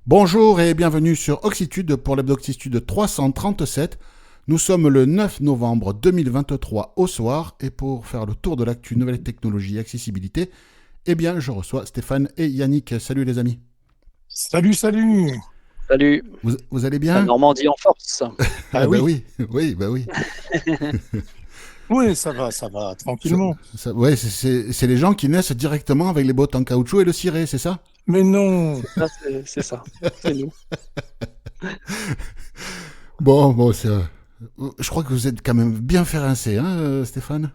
Bonjour et bienvenue sur Oxitude pour l'Hebdo-Oxitude 337. Nous sommes le 9 novembre 2023 au soir et pour faire le tour de l'actu nouvelles technologies et accessibilité, eh bien je reçois Stéphane et Yannick. Salut les amis. Salut, salut. Salut, Vous allez la bien? Normandie en force. Ah Ah bah oui, oui, oui, bah oui. oui, ça va, Ça- tranquillement. ouais, c'est les gens qui naissent directement avec les bottes en caoutchouc et le ciré, c'est ça? Mais non. Ça, c'est ça, c'est nous. Bon, je crois que vous êtes quand même bien fait hein, Stéphane?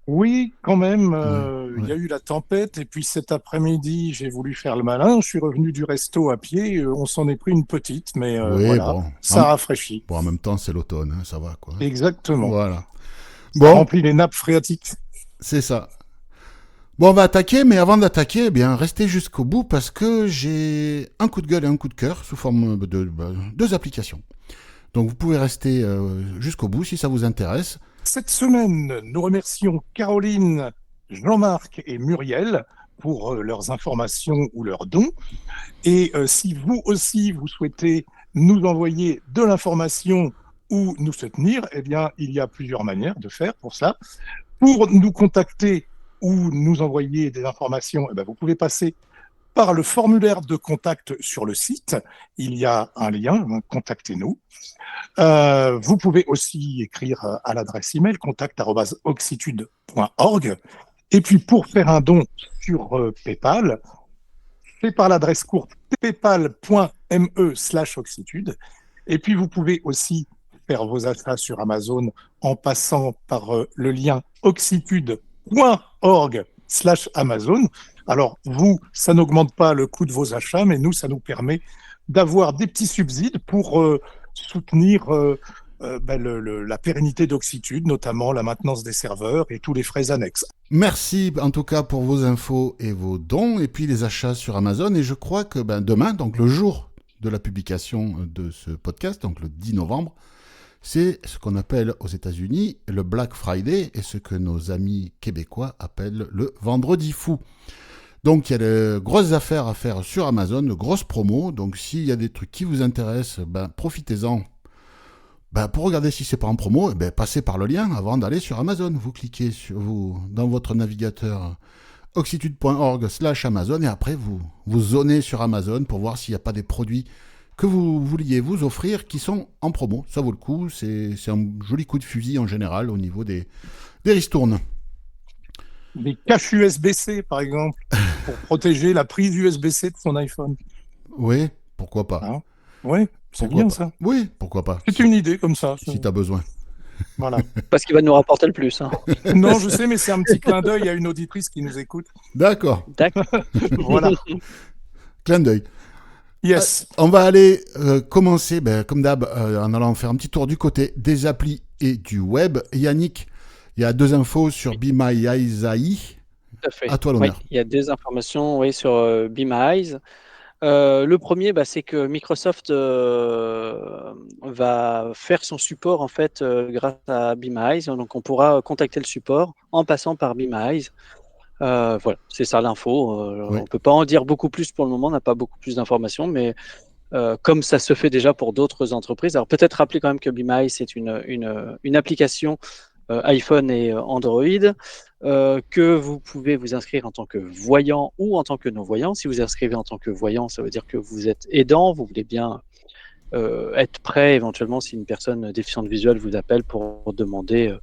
Oui, quand même, Ouais, il y ouais. a eu la tempête et puis cet après-midi, j'ai voulu faire le malin. Je suis revenu du resto à pied. On s'en est pris une petite, mais Oui, voilà, bon. ça rafraîchit. Bon, en même temps, c'est l'automne, hein, ça va quoi. Exactement. Voilà. Ça Bon, remplit les nappes phréatiques. c'est ça. Bon, on va attaquer, mais avant d'attaquer, eh bien, restez jusqu'au bout parce que j'ai un coup de gueule et un coup de cœur sous forme de deux applications. Donc, vous pouvez rester jusqu'au bout si ça vous intéresse. Cette semaine, nous remercions Caroline, Jean-Marc et Muriel pour leurs informations ou leurs dons. Et si vous aussi, vous souhaitez nous envoyer de l'information ou nous soutenir, eh bien, il y a plusieurs manières de faire pour ça. Pour nous contacter ou nous envoyer des informations, eh bien, vous pouvez passer par le formulaire de contact sur le site. Il y a un lien, hein, contactez-nous. Vous pouvez aussi écrire à l'adresse email contact@oxitude.org. Et puis pour faire un don sur PayPal, c'est par l'adresse courte paypal.me/oxitude. Et puis, vous pouvez aussi faire vos achats sur Amazon en passant par le lien oxitude.org/Amazon. Alors, vous, ça n'augmente pas le coût de vos achats, mais nous, ça nous permet d'avoir des petits subsides pour soutenir la pérennité d'Oxitude, notamment la maintenance des serveurs et tous les frais annexes. Merci en tout cas pour vos infos et vos dons et puis les achats sur Amazon. Et je crois que demain, donc le jour de la publication de ce podcast, donc le 10 novembre, c'est ce qu'on appelle aux États-Unis le Black Friday et ce que nos amis québécois appellent le Vendredi fou. Donc il y a de grosses affaires à faire sur Amazon, de grosses promos. Donc s'il y a des trucs qui vous intéressent, profitez-en. Pour regarder si c'est pas en promo, passez par le lien avant d'aller sur Amazon. Vous cliquez dans votre navigateur oxitude.org/Amazon et après vous zonez sur Amazon pour voir s'il n'y a pas des produits que vous vouliez vous offrir qui sont en promo. Ça vaut le coup, c'est un joli coup de fusil en général au niveau des ristournes. Des caches USB-C, par exemple, pour protéger la prise USB-C de son iPhone. Oui, pourquoi pas. Hein. Oui, c'est Pourquoi bien pas. ça. Oui, pourquoi pas, C'est une idée comme ça. si tu as besoin. Voilà. Parce qu'il va nous rapporter le plus. Hein. Non, je sais, mais c'est un petit clin d'œil à une auditrice qui nous écoute. D'accord, D'accord. Voilà. clin d'œil. Yes. On va aller commencer, comme d'hab, en allant faire un petit tour du côté des applis et du web. Yannick, il y a deux infos sur Be My Eyes AI. Tout à fait. À toi Oui, l'honneur. il y a des informations sur Be My Eyes. Le premier, c'est que Microsoft va faire son support en fait grâce à Be My Eyes. Donc, on pourra contacter le support en passant par Be My Eyes. Voilà, c'est ça l'info. Oui. On ne peut pas en dire beaucoup plus pour le moment, on n'a pas beaucoup plus d'informations, mais comme ça se fait déjà pour d'autres entreprises. Alors peut-être rappeler quand même que Be My Eyes, c'est une application iPhone et Android, que vous pouvez vous inscrire en tant que voyant ou en tant que non-voyant. Si vous inscrivez en tant que voyant, ça veut dire que vous êtes aidant, vous voulez bien être prêt éventuellement si une personne déficiente visuelle vous appelle pour demander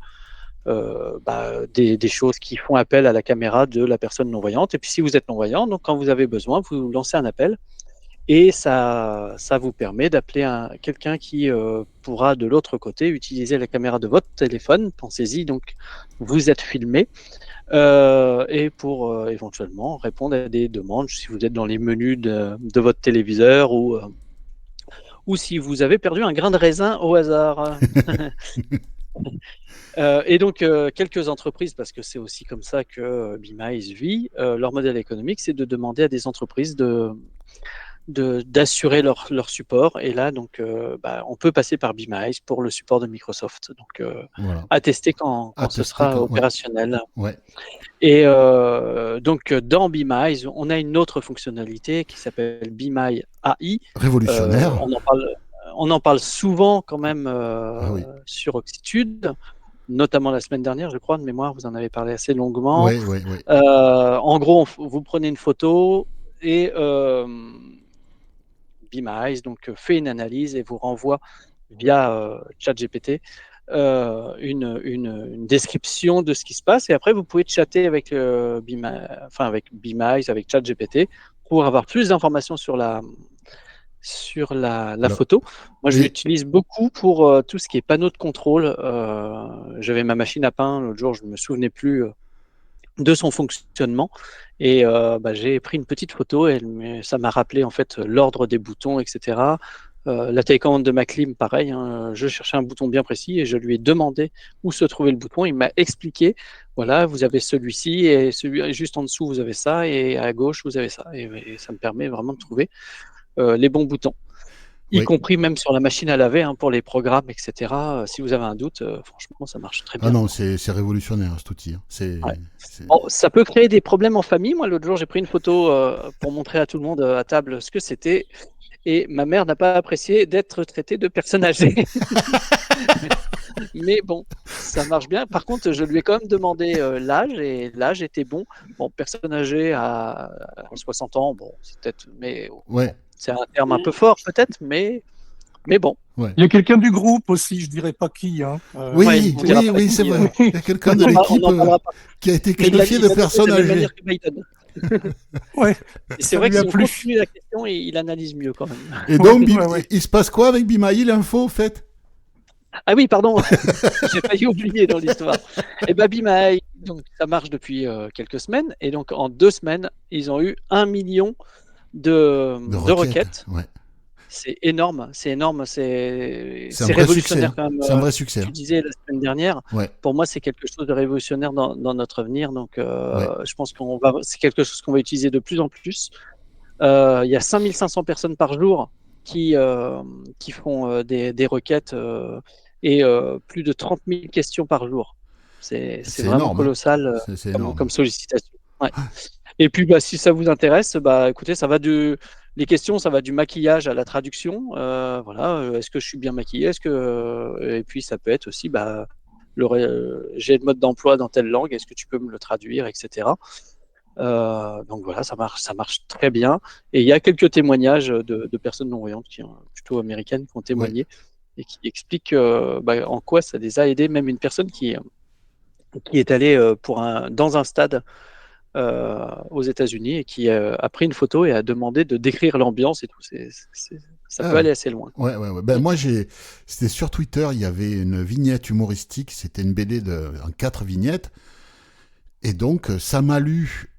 des choses qui font appel à la caméra de la personne non-voyante. Et puis si vous êtes non-voyant, donc quand vous avez besoin, vous lancez un appel et ça vous permet d'appeler quelqu'un qui pourra de l'autre côté utiliser la caméra de votre téléphone. Pensez-y, donc vous êtes filmé et pour éventuellement répondre à des demandes si vous êtes dans les menus de votre téléviseur ou si vous avez perdu un grain de raisin au hasard. Et donc, quelques entreprises, parce que c'est aussi comme ça que Be My Eyes vit, leur modèle économique, c'est de demander à des entreprises d'assurer leur support. Et là, donc, on peut passer par BeamEyes pour le support de Microsoft. Donc, Voilà. à tester quand À ce tester sera quand- opérationnel. Ouais. Et donc, dans BeamEyes, on a une autre fonctionnalité qui s'appelle BeamEye AI. Révolutionnaire. On en parle souvent quand même Oui. sur Oxitude, notamment la semaine dernière, je crois, de mémoire, vous en avez parlé assez longuement. Oui. En gros, vous prenez une photo et BeamEyes fait une analyse et vous renvoie via ChatGPT une description de ce qui se passe. Et après, vous pouvez chatter avec avec BeamEyes, avec ChatGPT, pour avoir plus d'informations sur la Alors, photo. Moi, je et- l'utilise beaucoup pour tout ce qui est panneau de contrôle. J'avais ma machine à pain l'autre jour, je ne me souvenais plus de son fonctionnement. Et j'ai pris une petite photo et ça m'a rappelé en fait l'ordre des boutons, etc. La télécommande de ma clim, pareil, hein, je cherchais un bouton bien précis et je lui ai demandé où se trouvait le bouton. Il m'a expliqué, voilà, vous avez celui-ci et celui juste en dessous, vous avez ça et à gauche, vous avez ça. Et ça me permet vraiment de trouver les bons boutons, y Oui. compris même sur la machine à laver pour les programmes, etc. Si vous avez un doute, franchement, ça marche très bien. Ah non, c'est révolutionnaire cet outil. Ouais. Bon, ça peut créer des problèmes en famille. Moi, l'autre jour, j'ai pris une photo pour montrer à tout le monde à table ce que c'était. Et ma mère n'a pas apprécié d'être traitée de personne âgée. Mais bon, ça marche bien. Par contre, je lui ai quand même demandé l'âge et l'âge était bon. Bon, personne âgée à 60 ans, bon, c'est peut-être, mais Ouais. c'est un terme un peu fort peut-être, mais bon. Ouais. Il y a quelqu'un du groupe aussi, je dirais pas qui. Hein. Oui, ouais, il dira pas oui, qui, c'est vrai. Il y a quelqu'un de on l'équipe n'en parlera pas. qui a été Il qualifié de analyse personne de la même âgée. manière que Biden. Ouais, Et ça c'est vrai que lui a si on plu. continue la question, il analyse mieux quand même. Et donc, Ouais. il se passe quoi avec BeamEyes, l'info, au fait? Ah oui, pardon, j'ai failli oublier dans l'histoire. Et BeamEyes, donc ça marche depuis quelques semaines, et donc en 2 semaines, ils ont eu 1 million de requêtes. Ouais. C'est énorme, c'est C'est un vrai révolutionnaire succès. quand même. C'est un vrai succès. Tu disais la semaine dernière, Ouais. pour moi c'est quelque chose de révolutionnaire dans notre avenir, donc Ouais. je pense c'est quelque chose qu'on va utiliser de plus en plus. Il y a 5500 personnes par jour qui font des requêtes et plus de 30 000 questions par jour. C'est vraiment énorme. colossal C'est énorme. comme sollicitation. Ouais. Et puis, si ça vous intéresse, écoutez, les questions, ça va du maquillage à la traduction. Voilà, est-ce que je suis bien maquillé? Et puis, ça peut être aussi, j'ai le mode d'emploi dans telle langue. Est-ce que tu peux me le traduire, etc. Donc voilà, ça marche très bien. Et il y a quelques témoignages de personnes non-voyantes plutôt américaines qui ont témoigné et qui expliquent en quoi ça les a aidés. Même une personne qui est allée dans un stade aux États-Unis et qui a pris une photo et a demandé de décrire l'ambiance et tout. Ça peut aller assez loin. Ouais. Ben, moi, c'était sur Twitter, il y avait une vignette humoristique, c'était une BD en 4 vignettes. Et donc, ça m'a lu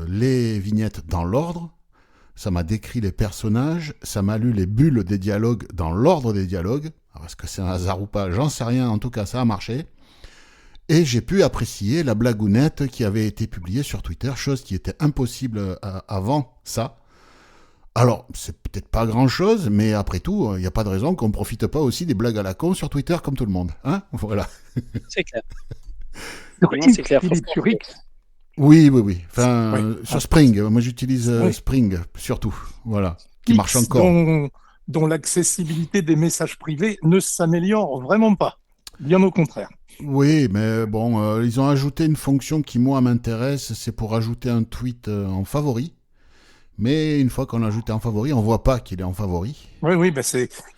les vignettes dans l'ordre, ça m'a décrit les personnages, ça m'a lu les bulles des dialogues dans l'ordre des dialogues. Alors, est-ce que c'est un hasard ou pas? J'en sais rien, en tout cas, ça a marché. Et j'ai pu apprécier la blagounette qui avait été publiée sur Twitter, chose qui était impossible avant ça. Alors, c'est peut-être pas grand-chose, mais après tout, il n'y a pas de raison qu'on ne profite pas aussi des blagues à la con sur Twitter comme tout le monde. Hein? Voilà. C'est clair. C'est clair. Il est sur X. Oui. Enfin, sur Spring. Moi, j'utilise Spring, surtout. Voilà. Qui marche encore. Dont l'accessibilité des messages privés ne s'améliore vraiment pas. Bien au contraire. Oui, mais bon, ils ont ajouté une fonction qui, moi, m'intéresse. C'est pour ajouter un tweet en favori. Mais une fois qu'on l'a ajouté en favori, on ne voit pas qu'il est en favori. Oui,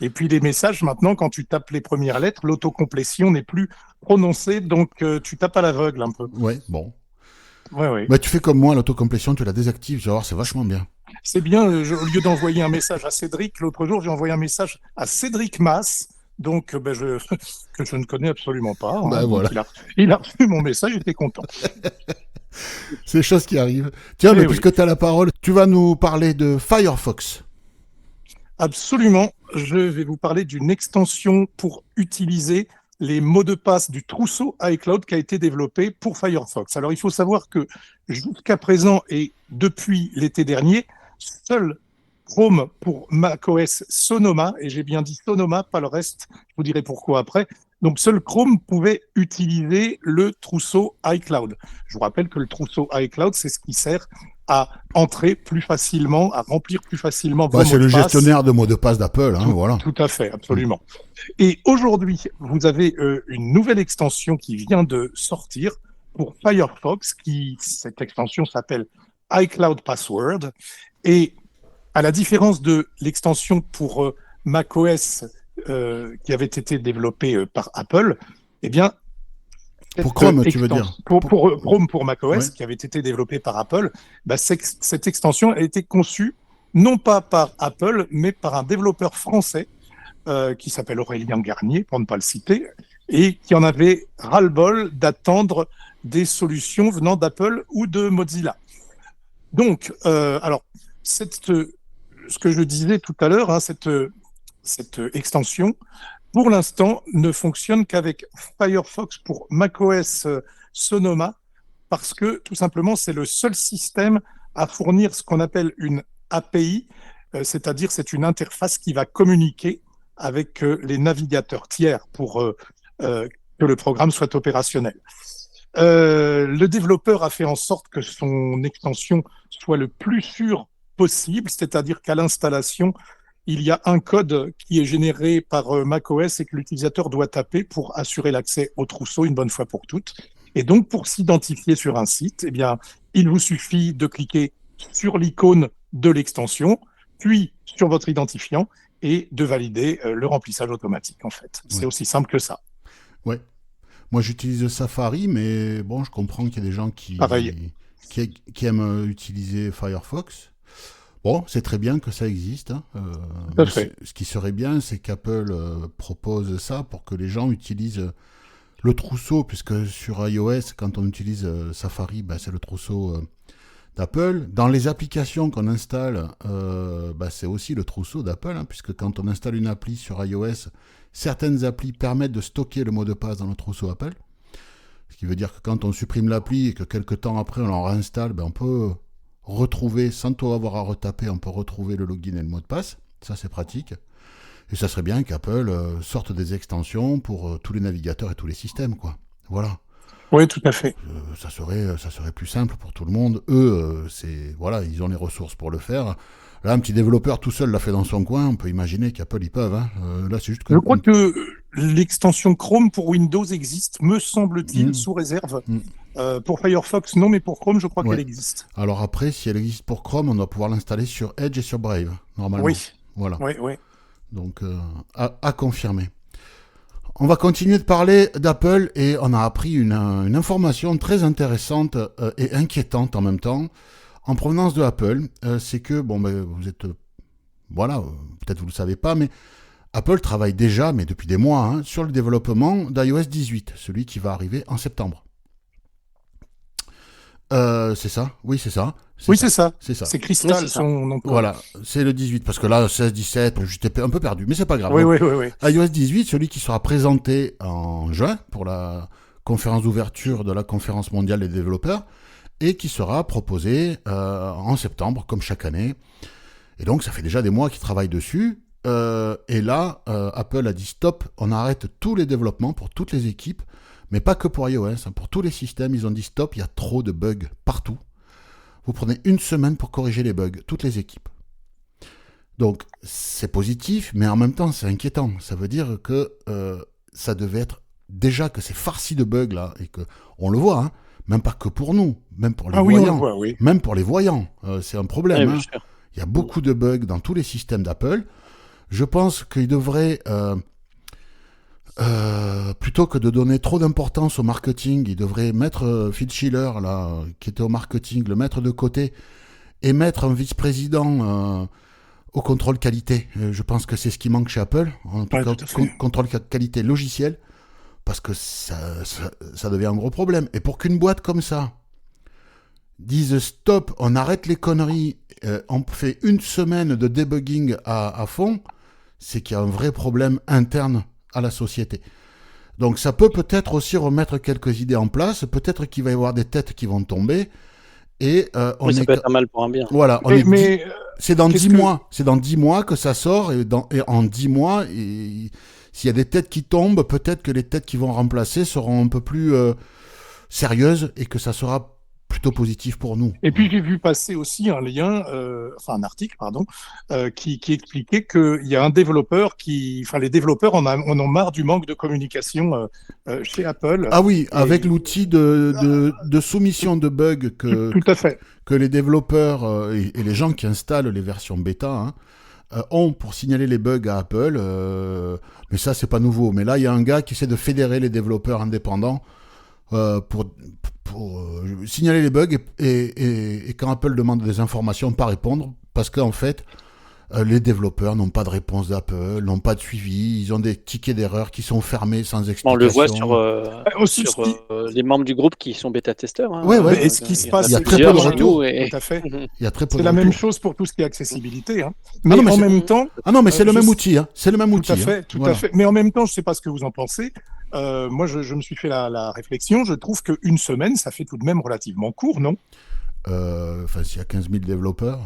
et puis les messages, maintenant, quand tu tapes les premières lettres, l'autocomplétion n'est plus prononcée, donc tu tapes à l'aveugle un peu. Ouais, bon. Ouais. Bah, tu fais comme moi, l'autocomplétion, tu la désactives, tu vas voir, c'est vachement bien. C'est bien, au lieu d'envoyer un message à Cédric, l'autre jour, j'ai envoyé un message à Cédric Mass, donc que je ne connais absolument pas. Bah, voilà. Il a reçu mon message, j'étais content. C'est des choses qui arrivent. Tiens, mais puisque tu as la parole, tu vas nous parler de Firefox. Absolument. Je vais vous parler d'une extension pour utiliser les mots de passe du trousseau iCloud qui a été développé pour Firefox. Alors, il faut savoir que jusqu'à présent et depuis l'été dernier, seuls Chrome pour macOS Sonoma, et j'ai bien dit Sonoma, pas le reste, je vous dirai pourquoi après. Donc, seul Chrome pouvait utiliser le trousseau iCloud. Je vous rappelle que le trousseau iCloud, c'est ce qui sert à entrer plus facilement, à remplir plus facilement vos mots de passe. C'est le gestionnaire de mots de passe d'Apple, hein, voilà. Tout à fait, absolument. Et aujourd'hui, vous avez une nouvelle extension qui vient de sortir pour Firefox, cette extension s'appelle iCloud Password. Et à la différence de l'extension pour macOS qui avait été développée par Apple, eh bien, pour Chrome, tu veux dire pour Chrome pour macOS, qui avait été développé par Apple, cette extension a été conçue non pas par Apple, mais par un développeur français qui s'appelle Aurélien Garnier, pour ne pas le citer, et qui en avait ras-le-bol d'attendre des solutions venant d'Apple ou de Mozilla. Donc, alors, ce que je disais tout à l'heure, hein, cette extension, pour l'instant, ne fonctionne qu'avec Firefox pour macOS Sonoma, parce que tout simplement, c'est le seul système à fournir ce qu'on appelle une API, c'est-à-dire c'est une interface qui va communiquer avec les navigateurs tiers pour que le programme soit opérationnel. Le développeur a fait en sorte que son extension soit le plus sûre possible, c'est-à-dire qu'à l'installation, il y a un code qui est généré par macOS et que l'utilisateur doit taper pour assurer l'accès au trousseau une bonne fois pour toutes. Et donc, pour s'identifier sur un site, eh bien, il vous suffit de cliquer sur l'icône de l'extension, puis sur votre identifiant et de valider le remplissage automatique, en fait. C'est aussi simple que ça. Ouais. Moi, j'utilise Safari, mais bon, je comprends qu'il y a des gens qui aiment utiliser Firefox. Bon, c'est très bien que ça existe. Hein. Ce qui serait bien, c'est qu'Apple propose ça pour que les gens utilisent le trousseau, puisque sur iOS, quand on utilise Safari, c'est le trousseau d'Apple. Dans les applications qu'on installe, c'est aussi le trousseau d'Apple, hein, puisque quand on installe une appli sur iOS, certaines applis permettent de stocker le mot de passe dans le trousseau Apple. Ce qui veut dire que quand on supprime l'appli et que quelques temps après on en réinstalle, on peut retrouver, sans tout avoir à retaper, on peut retrouver le login et le mot de passe. Ça, c'est pratique. Et ça serait bien qu'Apple sorte des extensions pour tous les navigateurs et tous les systèmes, quoi. Voilà. Oui, tout à fait. Ça serait plus simple pour tout le monde. Eux, ils ont les ressources pour le faire. Là, un petit développeur tout seul l'a fait dans son coin. On peut imaginer qu'Apple, ils peuvent. Hein. Là, c'est juste que... Je crois que l'extension Chrome pour Windows existe, me semble-t-il, sous réserve. Pour Firefox, non, mais pour Chrome, je crois qu'elle existe. Alors après, si elle existe pour Chrome, on doit pouvoir l'installer sur Edge et sur Brave, normalement. Oui. Voilà. Oui. Donc, à confirmer. On va continuer de parler d'Apple et on a appris une information très intéressante et inquiétante en même temps en provenance de Apple. C'est que, vous êtes... peut-être vous ne le savez pas, mais Apple travaille déjà, mais depuis des mois, sur le développement d'iOS 18, celui qui va arriver en septembre. C'est ça. C'est ça. C'est Crystal, son nom. Voilà, c'est le 18, parce que là, 16, 17, j'étais un peu perdu, mais c'est pas grave. Oui. iOS 18, celui qui sera présenté en juin pour la conférence d'ouverture de la conférence mondiale des développeurs et qui sera proposé en septembre, comme chaque année. Et donc, ça fait déjà des mois qu'ils travaillent dessus. Et là, Apple a dit stop, on arrête tous les développements pour toutes les équipes. Mais pas que pour iOS, pour tous les systèmes, ils ont dit stop, il y a trop de bugs partout. Vous prenez une semaine pour corriger les bugs, toutes les équipes. Donc, c'est positif, mais en même temps, c'est inquiétant. Ça veut dire que ça devait être déjà que c'est farci de bugs, là, et qu'on le voit, même pas que pour nous, même pour les voyants. On le voit, oui. Même pour les voyants, c'est un problème. Il y a beaucoup de bugs dans tous les systèmes d'Apple. Je pense qu'il devrait... plutôt que de donner trop d'importance au marketing, il devrait mettre Phil Schiller, là, qui était au marketing, le mettre de côté et mettre un vice-président au contrôle qualité. Je pense que c'est ce qui manque chez Apple, en tout cas contrôle qualité logiciel, parce que ça devient un gros problème. Et pour qu'une boîte comme ça dise stop, on arrête les conneries, on fait une semaine de debugging à fond, c'est qu'il y a un vrai problème interne à la société. Donc ça peut peut-être aussi remettre quelques idées en place, peut-être qu'il va y avoir des têtes qui vont tomber, Et on Oui, ça est peut être un mal pour un bien. voilà, Mais c'est dans qu'est-ce 10 que- mois. C'est dans 10 mois que ça sort. Et en 10 mois, s'il y a des têtes qui tombent, peut-être que les têtes qui vont remplacer seront un peu plus sérieuses et que ça sera plutôt positif pour nous. Et puis j'ai vu passer aussi un lien, enfin un article, pardon, qui expliquait qu'il y a un développeur enfin les développeurs en ont marre du manque de communication chez Apple. Ah oui, Et- avec l'outil de soumission de bugs Tout à fait. que les développeurs et les gens qui installent les versions bêta ont pour signaler les bugs à Apple. Mais ça, c'est pas nouveau. Mais là, il y a un gars qui essaie de fédérer les développeurs indépendants pour signaler les bugs et quand Apple demande des informations, pas répondre. Parce qu'en fait, les développeurs n'ont pas de réponse d'Apple, n'ont pas de suivi, ils ont des tickets d'erreur qui sont fermés sans explication. On le voit sur, Aussi, sur les membres du groupe qui sont bêta-testeurs. Hein. Ouais, ouais. Mais ce qui se passe, Il y a c'est très que- peu de retours. Tout à fait. Il y a très peu C'est de la même retours. chose pour tout ce qui est accessibilité. Hein. Mais, non, mais en c'est- même temps, Ah non, mais c'est le je même sais- outil. Hein. C'est le même outil. tout à fait, hein. tout Voilà. à fait. Mais en même temps, je ne sais pas ce que vous en pensez. Moi, je me suis fait la réflexion. Je trouve qu'une semaine, ça fait tout de même relativement court, non? Enfin, s'il y a 15 000 développeurs.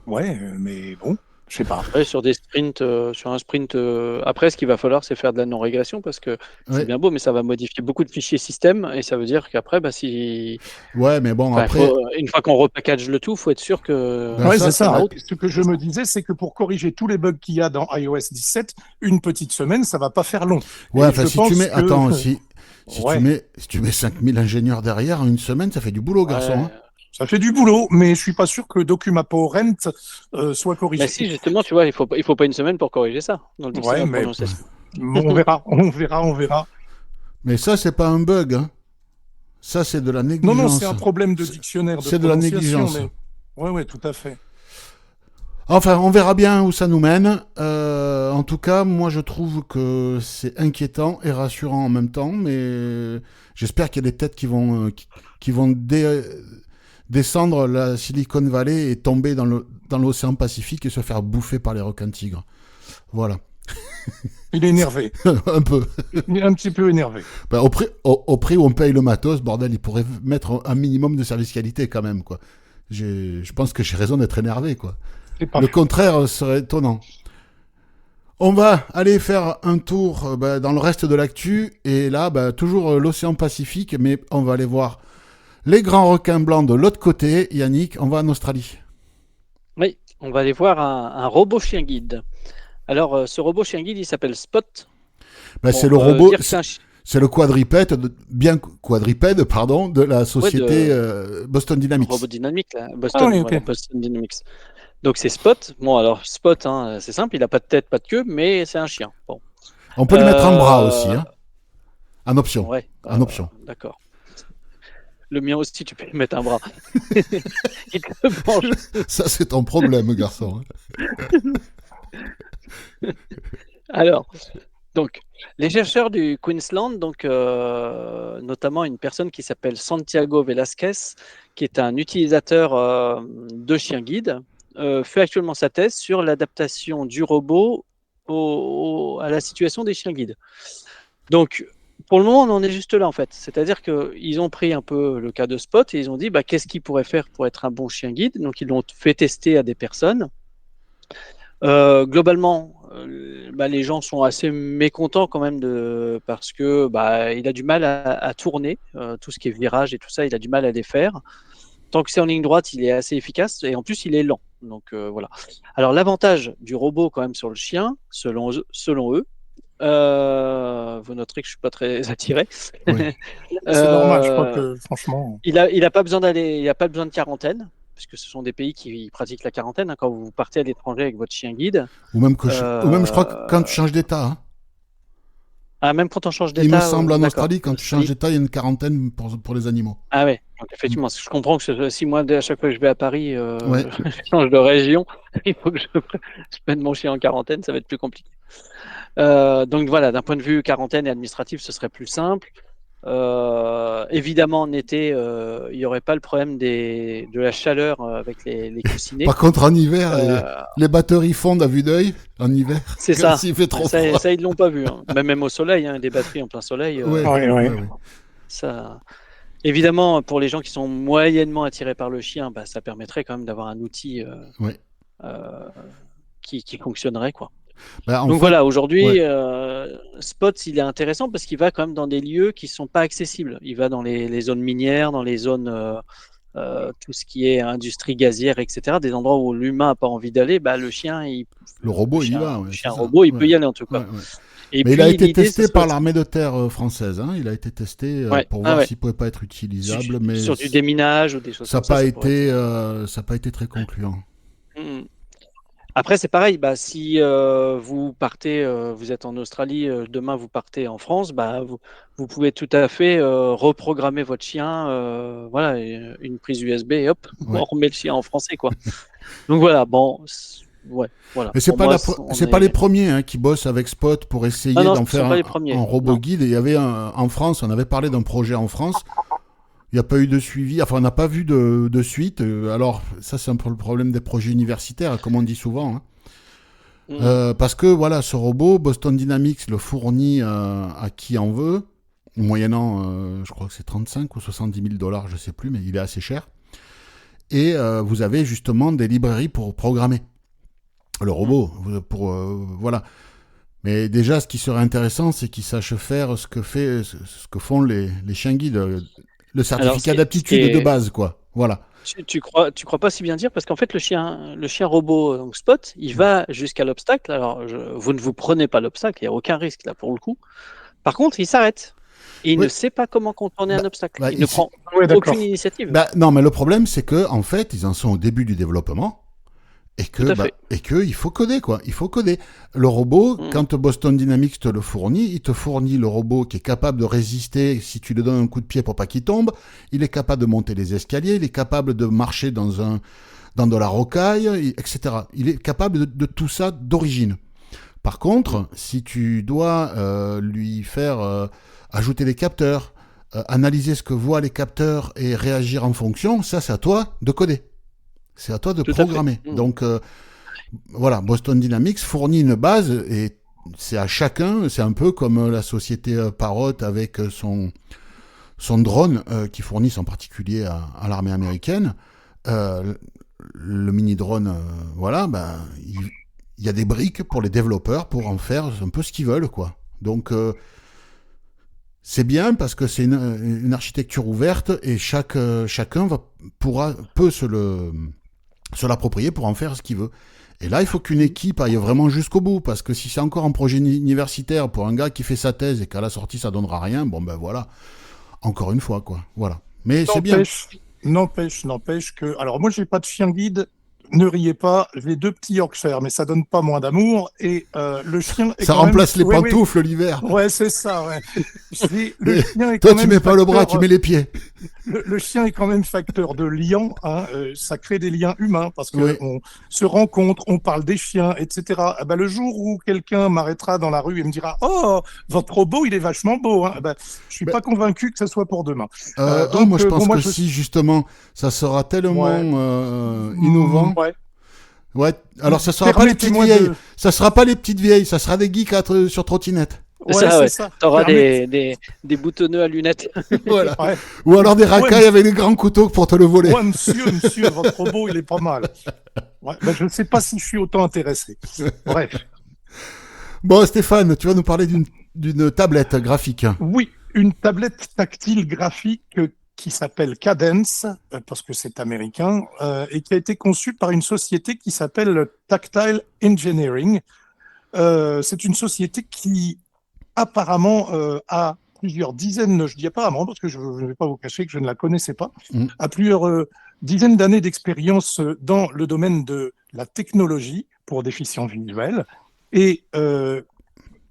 Ouais, mais bon, je sais pas. Après, sur des sprints, sur un sprint, après, ce qu'il va falloir, c'est faire de la non-régression parce que Ouais. c'est bien beau, mais ça va modifier beaucoup de fichiers système et ça veut dire qu'après, bah, si, Ouais, mais bon, enfin, après. une fois qu'on repackage le tout, faut être sûr que. Ben, Ouais, ça, c'est ça. ça Hein. Ce que je me disais, c'est que pour corriger tous les bugs qu'il y a dans iOS 17, une petite semaine, ça va pas faire long. Ouais, Et enfin, je si pense tu mets. que- Attends, si Ouais. tu mets 5000 ingénieurs derrière, en une semaine, ça fait du boulot, garçon. Ouais. Hein. Ça fait du boulot, mais je suis pas sûr que DocuMaPoRent soit corrigé. Mais si, justement, tu vois, il faut pas une semaine pour corriger ça dans le dictionnaire Ouais, de mais prononciation. bon, on verra, on verra, on verra. Mais ça, c'est pas un bug. Hein. Ça, c'est de la Non, négligence. non, c'est un problème de C'est- dictionnaire. c'est de la prononciation, négligence. Mais... Ouais, tout à fait. Enfin, on verra bien où ça nous mène. En tout cas, moi, je trouve que c'est inquiétant et rassurant en même temps, mais j'espère qu'il y a des têtes qui vont descendre la Silicon Valley et tomber dans l'océan Pacifique et se faire bouffer par les requins-tigres. Voilà. Il est énervé. Un peu. Il est un petit peu énervé. Ben, au prix où on paye le matos, bordel, il pourrait mettre un minimum de service qualité quand même, quoi. Je pense que j'ai raison d'être énervé, quoi. C'est pas Le faux. contraire serait étonnant. On va aller faire un tour dans le reste de l'actu. Et là, toujours l'océan Pacifique, mais on va aller voir les grands requins blancs de l'autre côté. Yannick, on va en Australie. Oui, on va aller voir un robot chien guide. Alors, ce robot chien guide, il s'appelle Spot. C'est Pour, le robot, dire que c'est un c'est le quadripède, de la société Boston Dynamics. robot dynamique, là. Ah Boston, oui, ok. voilà, Boston Dynamics. Donc c'est Spot. Bon, alors Spot, hein, c'est simple, il n'a pas de tête, pas de queue, mais c'est un chien. Bon. On peut lui mettre un bras aussi, hein, en option. Ouais, En option. D'accord. Le mien aussi, tu peux lui mettre un bras. Il te mange. Ça, c'est ton problème, garçon. Alors, donc, les chercheurs du Queensland, donc, notamment une personne qui s'appelle Santiago Velasquez, qui est un utilisateur de chien guide, fait actuellement sa thèse sur l'adaptation du robot à la situation des chiens guides. Donc, pour le moment, on en est juste là, en fait. C'est-à-dire qu'ils ont pris un peu le cas de Spot et ils ont dit, qu'est-ce qu'il pourrait faire pour être un bon chien guide? Donc, ils l'ont fait tester à des personnes. Globalement, les gens sont assez mécontents quand même parce que il a du mal à tourner, tout ce qui est virage et tout ça, il a du mal à les faire. Tant que c'est en ligne droite, il est assez efficace et en plus il est lent. Donc voilà. Alors l'avantage du robot quand même sur le chien, selon eux, vous noterez que je suis pas très attiré. Oui. C'est normal, je crois que franchement. Il a pas besoin de quarantaine, puisque ce sont des pays qui pratiquent la quarantaine, hein, quand vous partez à l'étranger avec votre chien guide. Ou même, je crois que quand tu changes d'état. Hein. Ah, même quand on change d'état. Il me semble en d'accord. Australie, quand tu changes d'état, il y a une quarantaine pour les animaux. Ah ouais, donc effectivement, parce que je comprends que si moi, à chaque fois que je vais à Paris, Ouais. je change de région, il faut que je mette mon chien en quarantaine, ça va être plus compliqué. Donc voilà, d'un point de vue quarantaine et administratif, ce serait plus simple. Évidemment, en été, il n'y aurait pas le problème de la chaleur avec les coussinets. Par contre, en hiver, les batteries fondent à vue d'œil. En hiver, c'est ça. s'il fait trop froid. Ça, ils ne l'ont pas vu. Hein. Même au soleil, hein, des batteries en plein soleil. Ouais. Ouais. Ouais. Ça... Évidemment, pour les gens qui sont moyennement attirés par le chien, bah, ça permettrait quand même d'avoir un outil Ouais. euh, qui fonctionnerait, quoi. Bah, en Donc fait, voilà, aujourd'hui, ouais. Spot, il est intéressant parce qu'il va quand même dans des lieux qui ne sont pas accessibles. Il va dans les zones minières, dans les zones, tout ce qui est industrie gazière, etc. Des endroits où l'humain n'a pas envie d'aller, bah, le chien, Le robot, il y va, ouais, c'est ça. robot, il Ouais. peut y aller en tout cas. Ouais, ouais. Et Mais il a puis été l'idée, ce testé serait par aussi- l'armée de terre française. Hein. Il a été testé ouais, pour ah voir ouais, s'il pouvait pas être utilisable, mais sur du déminage ou des choses ça n'a comme ça, pas ça pourrait été, être. ça a pas été très concluant. Mm. Après, c'est pareil. Bah, si vous partez, vous êtes en Australie, demain vous partez en France, bah, vous pouvez tout à fait reprogrammer votre chien. Voilà, une prise USB, et hop, on Ouais. remet le chien en français, quoi. Donc voilà, bon, ouais, voilà. Mais c'est Pour pas moi, c'est pas les premiers hein, qui bossent avec Spot pour non, essayer non, d'en ce ne sont faire pas les un premiers. robot Non. guide. Et il y avait en France, on avait parlé d'un projet en France. Il n'y a pas eu de suivi, enfin on n'a pas vu de suite. Alors ça c'est un peu le problème des projets universitaires, comme on dit souvent. Hein. Mm. Parce que voilà, ce robot, Boston Dynamics le fournit à qui en veut, moyennant, je crois que c'est 35 ou 70 000 dollars, je sais plus, mais il est assez cher. Et vous avez justement des librairies pour programmer le robot. Voilà. Mais déjà, ce qui serait intéressant, c'est qu'il sache faire ce que font les chiens guides. Le Alors, certificat d'aptitude de base, quoi. Voilà. tu crois pas si bien dire parce qu'en fait le chien robot donc Spot, il va jusqu'à l'obstacle. Alors vous ne vous prenez pas l'obstacle, il n'y a aucun risque là pour le coup. Par contre, il s'arrête et il Oui. ne sait pas comment contourner un Bah, obstacle. bah, Il ne ici- prend Ouais, d'accord. aucune initiative. Bah, non, mais le problème, c'est que en fait, ils en sont au début du développement. Tout à fait. Et que il faut coder, quoi. Il faut coder. Le robot, Mm. quand Boston Dynamics te le fournit, il te fournit le robot qui est capable de résister si tu lui donnes un coup de pied pour pas qu'il tombe. Il est capable de monter les escaliers. Il est capable de marcher dans de la rocaille, etc. Il est capable de tout ça d'origine. Par contre, si tu dois lui faire ajouter des capteurs, analyser ce que voient les capteurs et réagir en fonction, ça, c'est à toi de coder. C'est à toi de Tout à fait. programmer. Mm. Donc, voilà, Boston Dynamics fournit une base et c'est à chacun, c'est un peu comme la société Parrot avec son drone qui fournissent en particulier à l'armée américaine. Euh, le mini-drone, voilà, ben, il y a des briques pour les développeurs pour en faire un peu ce qu'ils veulent, quoi. Donc, c'est bien parce que c'est une architecture ouverte et chacun peut se l'approprier pour en faire ce qu'il veut. Et là, il faut qu'une équipe aille vraiment jusqu'au bout, parce que si c'est encore un projet universitaire pour un gars qui fait sa thèse et qu'à la sortie ça donnera rien, bon ben voilà, encore une fois quoi, voilà. Mais c'est bien. N'empêche que. Alors, moi, j'ai pas de chien guide. Ne riez pas, j'ai 2 petits Yorkshire, mais ça donne pas moins d'amour. Et le chien est Ça quand même. remplace les Ouais, ouais. pantoufles l'hiver. Ouais, c'est ça, ouais. Le Et chien est toi, quand tu même mets pas le bras, tu facteur, mets les pieds. le chien est quand même facteur de lien, hein, ça crée des liens humains parce que Oui. on se rencontre, on parle des chiens, etc. Ah bah, le jour où quelqu'un m'arrêtera dans la rue et me dira « Oh, votre robot, il est vachement beau hein. », bah, je suis Bah, pas convaincu que ce soit pour demain. moi je pense bon, moi, que si justement ça sera tellement Ouais. innovant. Ouais. Ouais. Alors ça sera pas les petites Permettez-moi vieilles, de... ça sera pas les petites vieilles, ça sera des geeks sur trottinette. C'est Ouais, ça, c'est ouais. ça. Tu auras Permettez- des boutonneux à lunettes. Voilà. Ouais. Ou alors des racailles Ouais, avec des grands couteaux pour te le voler. ouais, monsieur, votre robot, il est pas mal. Ouais, bah, je ne sais pas si je suis autant intéressé. Bref. Bon, Stéphane, tu vas nous parler d'une tablette graphique. Oui, une tablette tactile graphique qui s'appelle Cadence, parce que c'est américain, et qui a été conçue par une société qui s'appelle Tactile Engineering. C'est une société qui apparemment a plusieurs dizaines, je dis apparemment parce que je ne vais pas vous cacher que je ne la connaissais pas, a plusieurs dizaines d'années d'expérience dans le domaine de la technologie pour déficients visuels. Et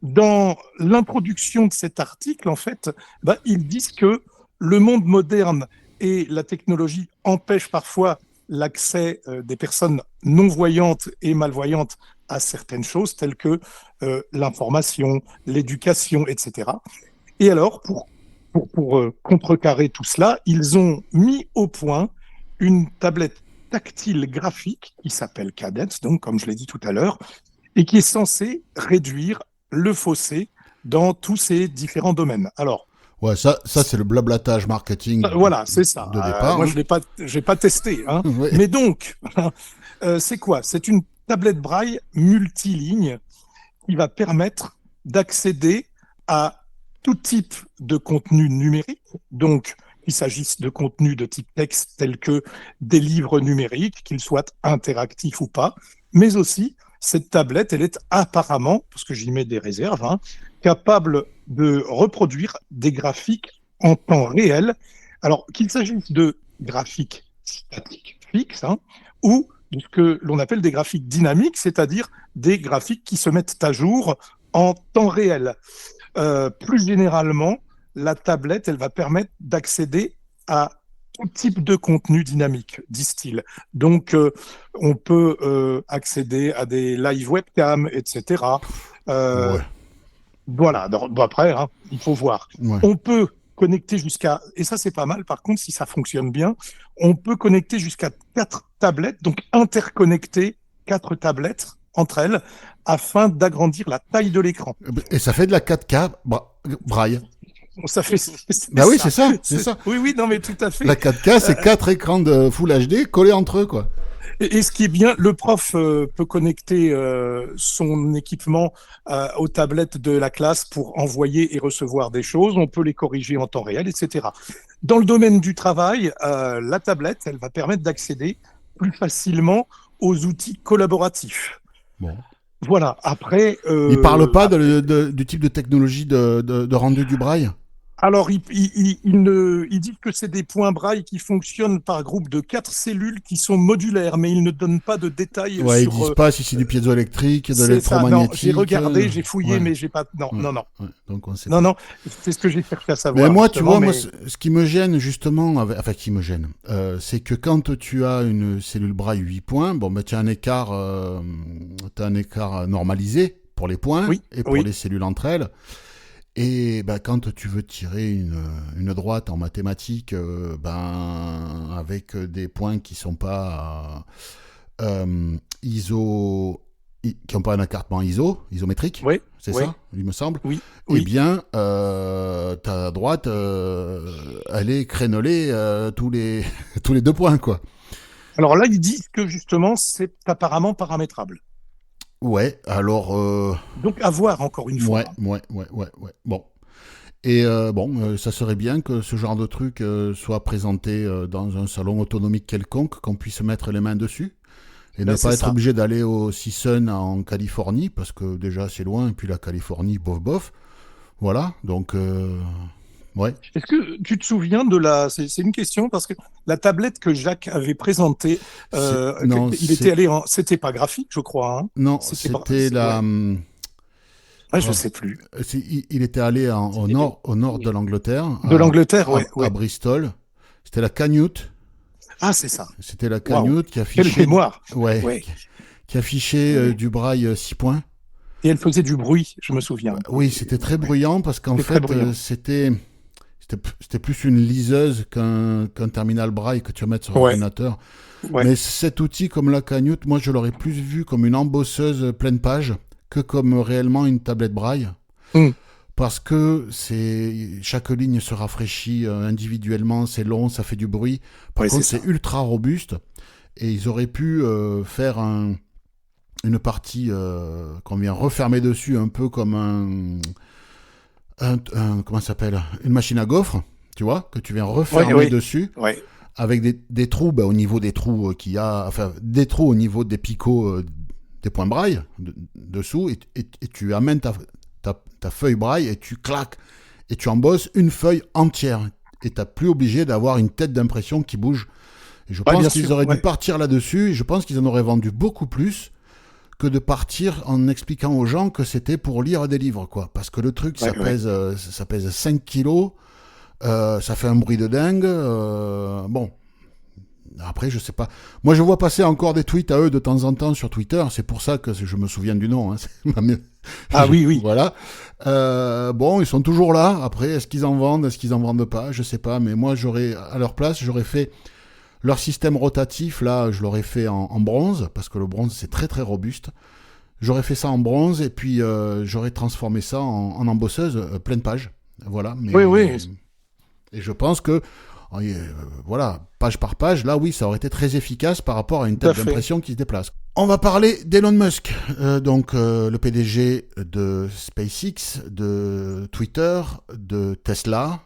dans l'introduction de cet article, en fait, ils disent que le monde moderne et la technologie empêchent parfois l'accès des personnes non-voyantes et malvoyantes à certaines choses telles que l'information, l'éducation, etc. Et alors, pour contrecarrer tout cela, ils ont mis au point une tablette tactile graphique qui s'appelle Cadence, donc comme je l'ai dit tout à l'heure, et qui est censée réduire le fossé dans tous ces différents domaines. Alors, Ouais, ça c'est le blablatage marketing Voilà, c'est ça. de départ. Moi, je l'ai pas testé. Hein. Ouais. Mais donc, c'est quoi? C'est une tablette braille multiligne qui va permettre d'accéder à tout type de contenu numérique. Donc, qu'il s'agisse de contenu de type texte tels que des livres numériques, qu'ils soient interactifs ou pas, mais aussi cette tablette, elle est apparemment, parce que j'y mets des réserves, hein, capable de reproduire des graphiques en temps réel. Alors, qu'il s'agisse de graphiques statiques fixes, hein, ou de ce que l'on appelle des graphiques dynamiques, c'est-à-dire des graphiques qui se mettent à jour en temps réel. Plus généralement, la tablette, elle va permettre d'accéder à tout type de contenu dynamique, disent-ils. Donc, on peut accéder à des live webcams, etc. Ouais. Voilà. Bon, après, hein, il faut voir. Ouais. On peut connecter jusqu'à, et ça c'est pas mal par contre, si ça fonctionne bien, on peut connecter jusqu'à 4 tablettes, donc interconnecter 4 tablettes entre elles, afin d'agrandir la taille de l'écran. Et ça fait de la 4K braille. Ça fait. Bah oui, c'est ça. Oui, oui, non, mais tout à fait. La 4K, c'est 4 écrans de Full HD collés entre eux, quoi. Et ce qui est bien, le prof peut connecter son équipement aux tablettes de la classe pour envoyer et recevoir des choses. On peut les corriger en temps réel, etc. Dans le domaine du travail, la tablette, elle va permettre d'accéder plus facilement aux outils collaboratifs. Bon. Voilà. Après. Ils parlent pas du type de technologie de rendu du braille? Alors, ils disent que c'est des points braille qui fonctionnent par groupe de 4 cellules qui sont modulaires, mais ils ne donnent pas de détails Ouais, sur... ils disent pas si c'est du piézoélectrique, de l'électromagnétique. Non, j'ai regardé, j'ai fouillé, ouais. mais j'ai pas... Non, Ouais. non, non. Ouais. Donc on sait Non, pas. non, c'est ce que j'ai cherché à savoir. Mais moi, tu vois, mais... moi, ce qui me gêne justement, qui me gêne, c'est que quand tu as une cellule braille 8 points, bon, ben, tu as un écart normalisé pour les points et pour les cellules entre elles. Et ben, quand tu veux tirer une droite en mathématiques, avec des points qui sont pas ISO, qui n'ont pas un encartement isométrique, c'est ça, il me semble. Oui. Eh bien, ta droite, elle est crénelée tous les 2 points, quoi. Alors là, ils disent que justement, c'est apparemment paramétrable. Ouais, alors... Donc, à voir encore une fois. Ouais. Bon. Et ça serait bien que ce genre de truc soit présenté dans un salon autonomique quelconque, qu'on puisse mettre les mains dessus. Et ne pas être obligé d'aller au CSUN en Californie, parce que déjà c'est loin, et puis la Californie, bof. Voilà, donc... ouais. Est-ce que tu te souviens de la... C'est une question, parce que la tablette que Jacques avait présentée, était allé en... C'était pas graphique, je crois. Hein. Non, c'était la... je sais plus. Il était allé au nord de l'Angleterre. De l'Angleterre, à Bristol. C'était la Canute. Ah, c'est ça. C'était la Canute qui affichait... Quelle mémoire. Ouais. Qui affichait du braille 6 points. Et elle faisait du bruit, je me souviens. Oui, c'était très bruyant parce qu'en fait, c'était plus une liseuse qu'un terminal braille que tu vas mettre sur l'ordinateur. Ouais. Mais cet outil comme la Canute, moi je l'aurais plus vu comme une embosseuse pleine page que comme réellement une tablette braille. Parce que chaque ligne se rafraîchit individuellement, c'est long, ça fait du bruit. Par contre, c'est ultra robuste. Et ils auraient pu faire une partie qu'on vient refermer dessus, un peu comme comment ça s'appelle, une machine à gaufres, tu vois, que tu viens refermer dessus, avec des trous, au niveau des trous qu'il y a, enfin des trous au niveau des picots des points braille dessous, et tu amènes ta feuille braille et tu claques et tu embosses une feuille entière, et t'as plus obligé d'avoir une tête d'impression qui bouge. Et je pense qu'ils auraient dû partir là-dessus, et je pense qu'ils en auraient vendu beaucoup plus que de partir en expliquant aux gens que c'était pour lire des livres, quoi. Parce que le truc, ça pèse 5 kilos, ça fait un bruit de dingue. Bon, après, je sais pas. Moi, je vois passer encore des tweets à eux de temps en temps sur Twitter. C'est pour ça que je me souviens du nom. Hein. Oui. Voilà. Bon, ils sont toujours là. Après, est-ce qu'ils en vendent pas? Je sais pas. Mais moi, à leur place, j'aurais fait... Leur système rotatif, là, je l'aurais fait en bronze, parce que le bronze, c'est très, très robuste. J'aurais fait ça en bronze, et puis j'aurais transformé ça en embosseuse pleine page. Voilà, mais Oui. et je pense que voilà, page par page, là oui, ça aurait été très efficace par rapport à une Tout à tête fait. d'impression qui se déplace. On va parler d'Elon Musk, le PDG de SpaceX, de Twitter, de Tesla,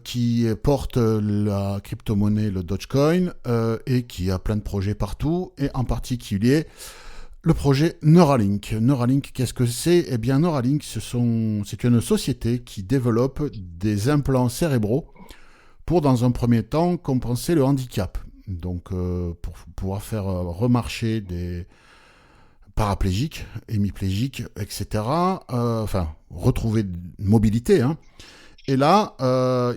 qui porte la crypto-monnaie, le Dogecoin, et qui a plein de projets partout, et en particulier le projet Neuralink. Neuralink, qu'est-ce que c'est? Eh bien, Neuralink, c'est une société qui développe des implants cérébraux pour, dans un premier temps, compenser le handicap. Donc, pour pouvoir faire remarcher des paraplégiques, hémiplégiques, etc. Enfin, retrouver une mobilité. Hein. Et là,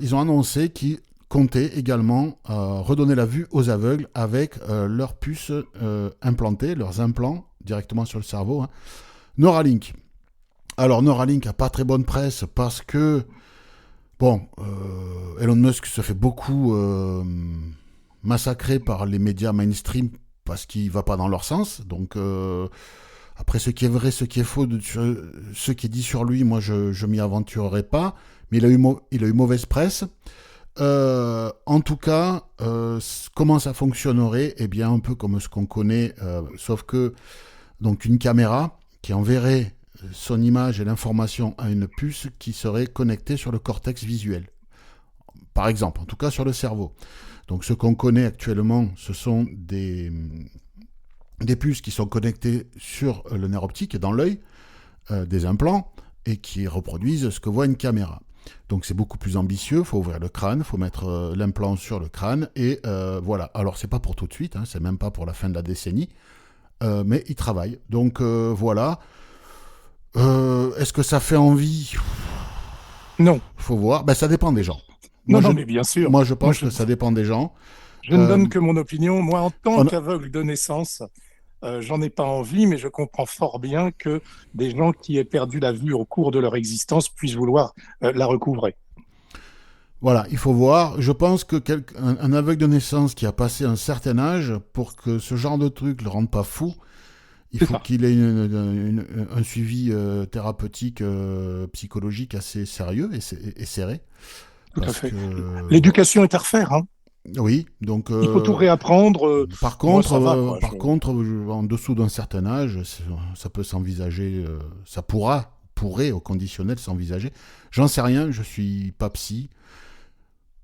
ils ont annoncé qu'ils comptaient également redonner la vue aux aveugles avec leurs puces implantées, leurs implants directement sur le cerveau. Hein. Neuralink. Alors, Neuralink n'a pas très bonne presse parce que, bon, Elon Musk se fait beaucoup massacrer par les médias mainstream parce qu'il ne va pas dans leur sens. Donc, après, ce qui est vrai, ce qui est faux, ce qui est dit sur lui, moi, je ne m'y aventurerai pas. Mais il a eu mauvaise presse. En tout cas, comment ça fonctionnerait? Eh bien, un peu comme ce qu'on connaît, sauf que donc une caméra qui enverrait son image et l'information à une puce qui serait connectée sur le cortex visuel. Par exemple, en tout cas sur le cerveau. Donc ce qu'on connaît actuellement, ce sont des puces qui sont connectées sur le nerf optique dans l'œil, des implants, et qui reproduisent ce que voit une caméra. Donc c'est beaucoup plus ambitieux, il faut ouvrir le crâne, il faut mettre l'implant sur le crâne, et voilà. Alors c'est pas pour tout de suite, hein, c'est même pas pour la fin de la décennie, mais ils travaillent. Donc voilà. Est-ce que ça fait envie? Non. Faut voir. Ben, ça dépend des gens. Non, mais bien sûr. Moi je pense que ça dépend des gens. Je ne donne que mon opinion. Moi, en tant On- qu'aveugle de naissance, j'en ai pas envie, mais je comprends fort bien que des gens qui aient perdu la vue au cours de leur existence puissent vouloir la recouvrer. Voilà, il faut voir. Je pense que un aveugle de naissance qui a passé un certain âge, pour que ce genre de truc le rende pas fou, il C'est faut ça. qu'il ait un suivi thérapeutique, psychologique assez sérieux et serré. Tout à Parce fait. que, L'éducation est à refaire, hein. oui, donc, Il faut tout réapprendre. par Moi, contre, ça va, quoi. en dessous d'un certain âge, ça peut s'envisager, ça pourrait au conditionnel s'envisager. J'en sais rien, je suis pas psy,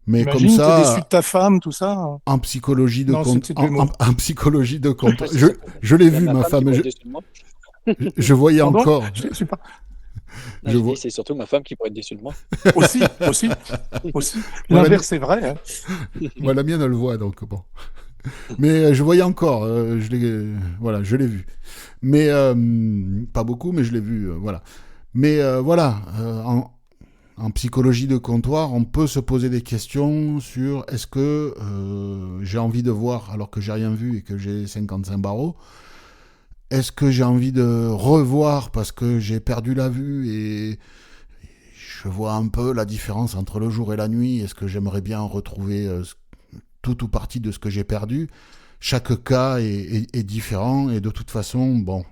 mais comme T'imagines, t'es déçu de ça, ta femme, tout ça, hein. en psychologie de Non, compte, c'est de l'humour. en psychologie de Moi, compte, c'est ça. je l'ai Il y a vu ma ma femme qui femme, pourrait être déçue de moi. je voyais Pardon? encore, Je sais pas. Non, je j'ai vois, dit, c'est surtout ma femme qui pourrait être déçue de moi. Aussi. moi la, L'inverse est vrai, hein. moi, la mienne elle le voit donc bon. Mais je voyais encore, voilà, je l'ai vu. Mais pas beaucoup, mais je l'ai vu, voilà. Mais voilà, en psychologie de comptoir, on peut se poser des questions sur est-ce que j'ai envie de voir alors que j'ai rien vu et que j'ai 55 barreaux. Est-ce que j'ai envie de revoir parce que j'ai perdu la vue et je vois un peu la différence entre le jour et la nuit? Est-ce que j'aimerais bien retrouver tout ou partie de ce que j'ai perdu? Chaque cas est différent et de toute façon, bon,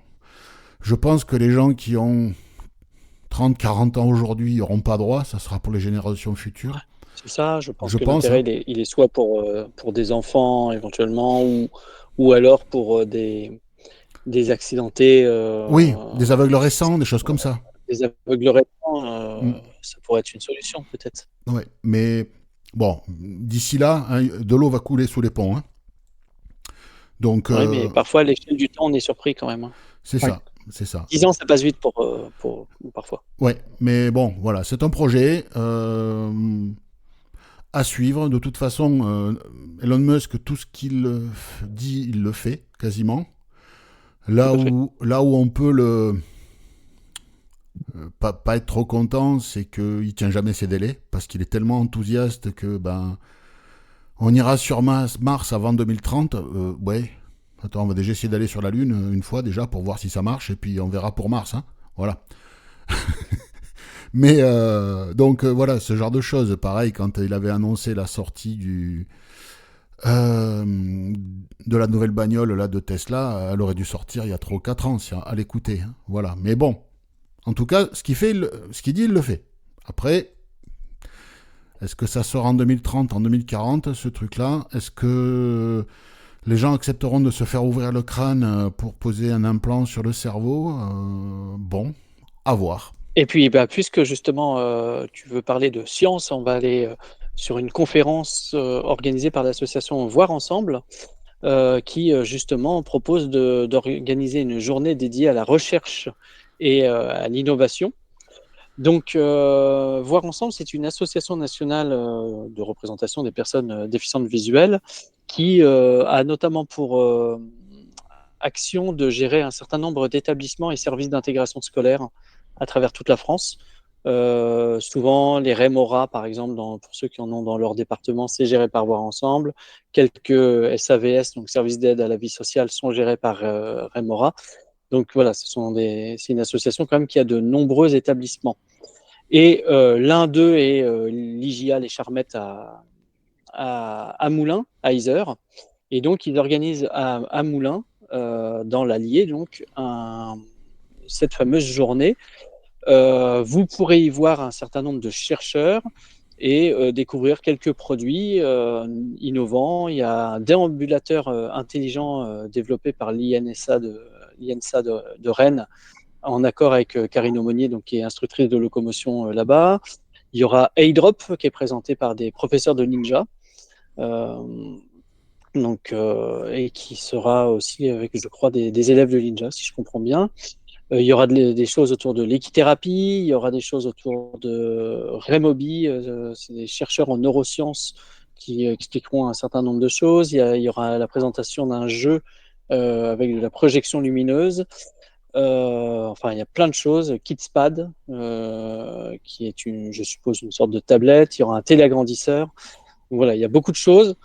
je pense que les gens qui ont 30, 40 ans aujourd'hui n'auront pas droit, ça sera pour les générations futures. C'est ça, je pense Je que pense, l'intérêt, hein. il est soit pour des enfants éventuellement, ou alors pour des accidentés, Oui, des aveugles récents, des choses comme ça. des aveugles récents, Mm. ça pourrait être une solution peut-être. Ouais, mais bon, d'ici là, hein, de l'eau va couler sous les ponts. Hein. Donc, Oui, mais parfois, à l'échelle du temps, on est surpris quand même, hein. c'est Oui. ça, c'est ça. 10 ans, ça passe vite pour parfois. Ouais, mais bon, voilà, c'est un projet à suivre. De toute façon, Elon Musk, tout ce qu'il dit, il le fait quasiment. Tout à fait. Là où on peut le pas être trop content, c'est qu'il tient jamais ses délais parce qu'il est tellement enthousiaste que ben on ira sur Mars avant 2030. Ouais. Attends, on va déjà essayer d'aller sur la Lune une fois déjà pour voir si ça marche et puis on verra pour Mars. Hein. Voilà. Mais donc voilà, ce genre de choses. Pareil, quand il avait annoncé la sortie de la nouvelle bagnole là, de Tesla, elle aurait dû sortir il y a 3 ou 4 ans, à l'écouter. Hein. Voilà. Mais bon, en tout cas, ce qu'il dit, il le fait. Après, est-ce que ça sort en 2030, en 2040, ce truc-là? Est-ce que les gens accepteront de se faire ouvrir le crâne pour poser un implant sur le cerveau? Bon, à voir. Et puis, puisque justement tu veux parler de science, on va aller sur une conférence organisée par l'association Voir Ensemble, qui justement propose d'organiser une journée dédiée à la recherche et à l'innovation. Donc, Voir Ensemble, c'est une association nationale de représentation des personnes déficientes visuelles qui a notamment pour action de gérer un certain nombre d'établissements et services d'intégration scolaire à travers toute la France. Souvent, les REMORA, par exemple, pour ceux qui en ont dans leur département, c'est géré par Voir Ensemble. Quelques SAVS, donc services d'aide à la vie sociale, sont gérés par REMORA. Donc voilà, c'est une association quand même qui a de nombreux établissements. Et l'un d'eux est l'IGA Les Charmettes à Moulins, à Yzeure. Et donc, ils organisent à Moulins, dans l'Allier, donc, cette fameuse journée. Vous pourrez y voir un certain nombre de chercheurs et découvrir quelques produits innovants. Il y a un déambulateur intelligent développé par l'INSA de Rennes, en accord avec Karine Aumonier, donc, qui est instructrice de locomotion là-bas. Il y aura AirDrop, qui est présenté par des professeurs de Ninja, et qui sera aussi avec, je crois, des élèves de Ninja, si je comprends bien. Il y aura des choses autour de l'équithérapie, il y aura des choses autour de Remobi, c'est des chercheurs en neurosciences qui expliqueront un certain nombre de choses. Il y aura la présentation d'un jeu avec de la projection lumineuse. Enfin, il y a plein de choses. KidsPad, qui est je suppose, une sorte de tablette. Il y aura un téléagrandisseur. Donc voilà, il y a beaucoup de choses.